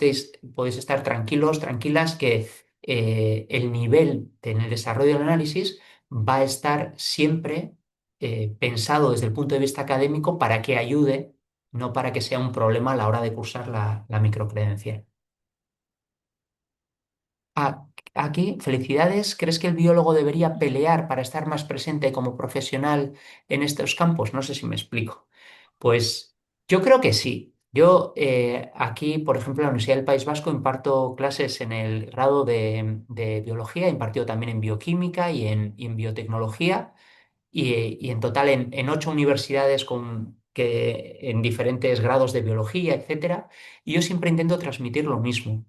podéis estar tranquilos, tranquilas, que el nivel en el desarrollo del análisis va a estar siempre pensado desde el punto de vista académico para que ayude, no para que sea un problema a la hora de cursar la microcredencial. Ah, aquí, felicidades. ¿Crees que el biólogo debería pelear para estar más presente como profesional en estos campos? No sé si me explico. Pues yo creo que sí. Yo aquí, por ejemplo, en la Universidad del País Vasco imparto clases en el grado de biología, he impartido también en bioquímica y en biotecnología y en total en 8 universidades en diferentes grados de biología, etcétera. Y yo siempre intento transmitir lo mismo.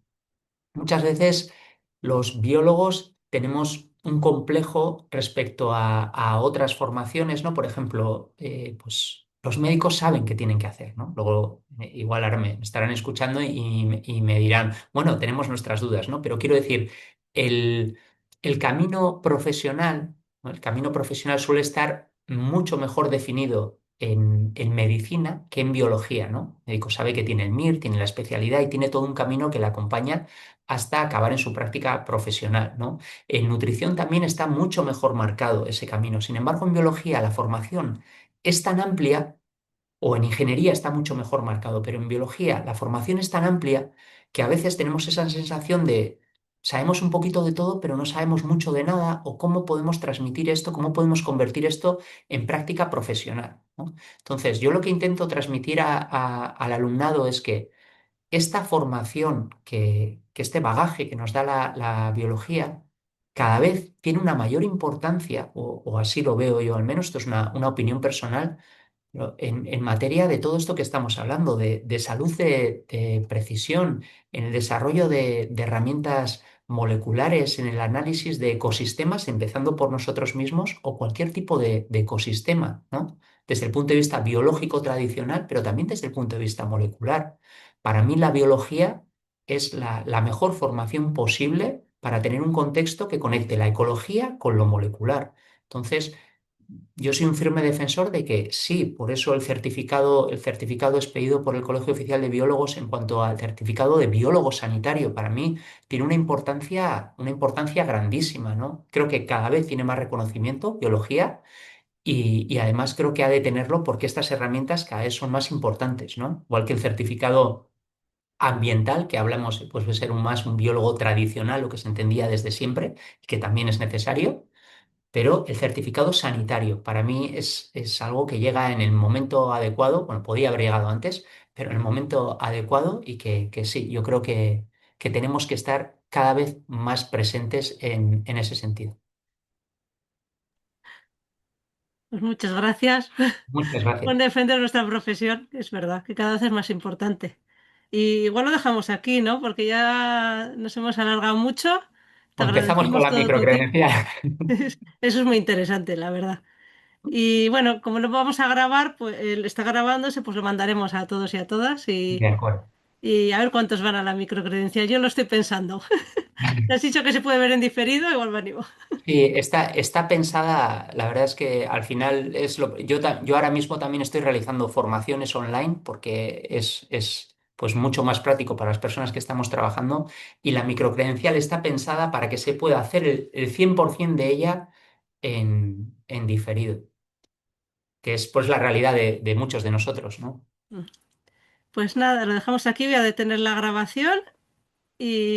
Muchas veces los biólogos tenemos un complejo respecto a otras formaciones, ¿no? Por ejemplo, pues los médicos saben qué tienen que hacer, ¿no? Luego, igual ahora me estarán escuchando y me dirán, bueno, tenemos nuestras dudas, ¿no? Pero quiero decir, el, el camino profesional, ¿no? El camino profesional suele estar mucho mejor definido en medicina que en biología, ¿no? El médico sabe que tiene el MIR, tiene la especialidad y tiene todo un camino que le acompaña hasta acabar en su práctica profesional, ¿no? En nutrición también está mucho mejor marcado ese camino. Sin embargo, en biología la formación es tan amplia, o en ingeniería está mucho mejor marcado, pero en biología la formación es tan amplia que a veces tenemos esa sensación de sabemos un poquito de todo, pero no sabemos mucho de nada, o cómo podemos transmitir esto, cómo podemos convertir esto en práctica profesional, ¿no? Entonces, yo lo que intento transmitir al alumnado es que esta formación, que este bagaje que nos da la biología, cada vez tiene una mayor importancia, o así lo veo yo al menos, esto es una opinión personal, ¿no? En materia de todo esto que estamos hablando, de salud de precisión, en el desarrollo de herramientas moleculares, en el análisis de ecosistemas, empezando por nosotros mismos o cualquier tipo de ecosistema, ¿no? Desde el punto de vista biológico tradicional, pero también desde el punto de vista molecular. Para mí la biología es la mejor formación posible para tener un contexto que conecte la ecología con lo molecular. Entonces, yo soy un firme defensor de que sí, por eso el certificado expedido por el Colegio Oficial de Biólogos en cuanto al certificado de biólogo sanitario, para mí tiene una importancia grandísima, ¿no? Creo que cada vez tiene más reconocimiento, biología, y además creo que ha de tenerlo porque estas herramientas cada vez son más importantes, ¿no? Igual que el certificado ambiental, que hablamos, pues de ser más un biólogo tradicional, lo que se entendía desde siempre, y que también es necesario, pero el certificado sanitario para mí es algo que llega en el momento adecuado, bueno, podía haber llegado antes, pero en el momento adecuado y que sí, yo creo que tenemos que estar cada vez más presentes en ese sentido. Pues muchas gracias Muchas por gracias. defender nuestra profesión, que es verdad, que cada vez es más importante. Y igual lo dejamos aquí, ¿no? Porque ya nos hemos alargado mucho. Te Pues empezamos con agradecemos la todo tu tiempo. microcredencial. Eso es muy interesante, la verdad. Y bueno, como lo vamos a grabar, pues está grabándose, pues lo mandaremos a todos y a todas De acuerdo. y a ver cuántos van a la microcredencial. Yo lo estoy pensando. Te has dicho que se puede ver en diferido, igual me animo. Sí, está pensada, la verdad es que al final yo ahora mismo también estoy realizando formaciones online porque es pues mucho más práctico para las personas que estamos trabajando y la microcredencial está pensada para que se pueda hacer el 100% de ella en diferido. que es pues la realidad de muchos de nosotros, ¿no? Pues nada, lo dejamos aquí, voy a detener la grabación y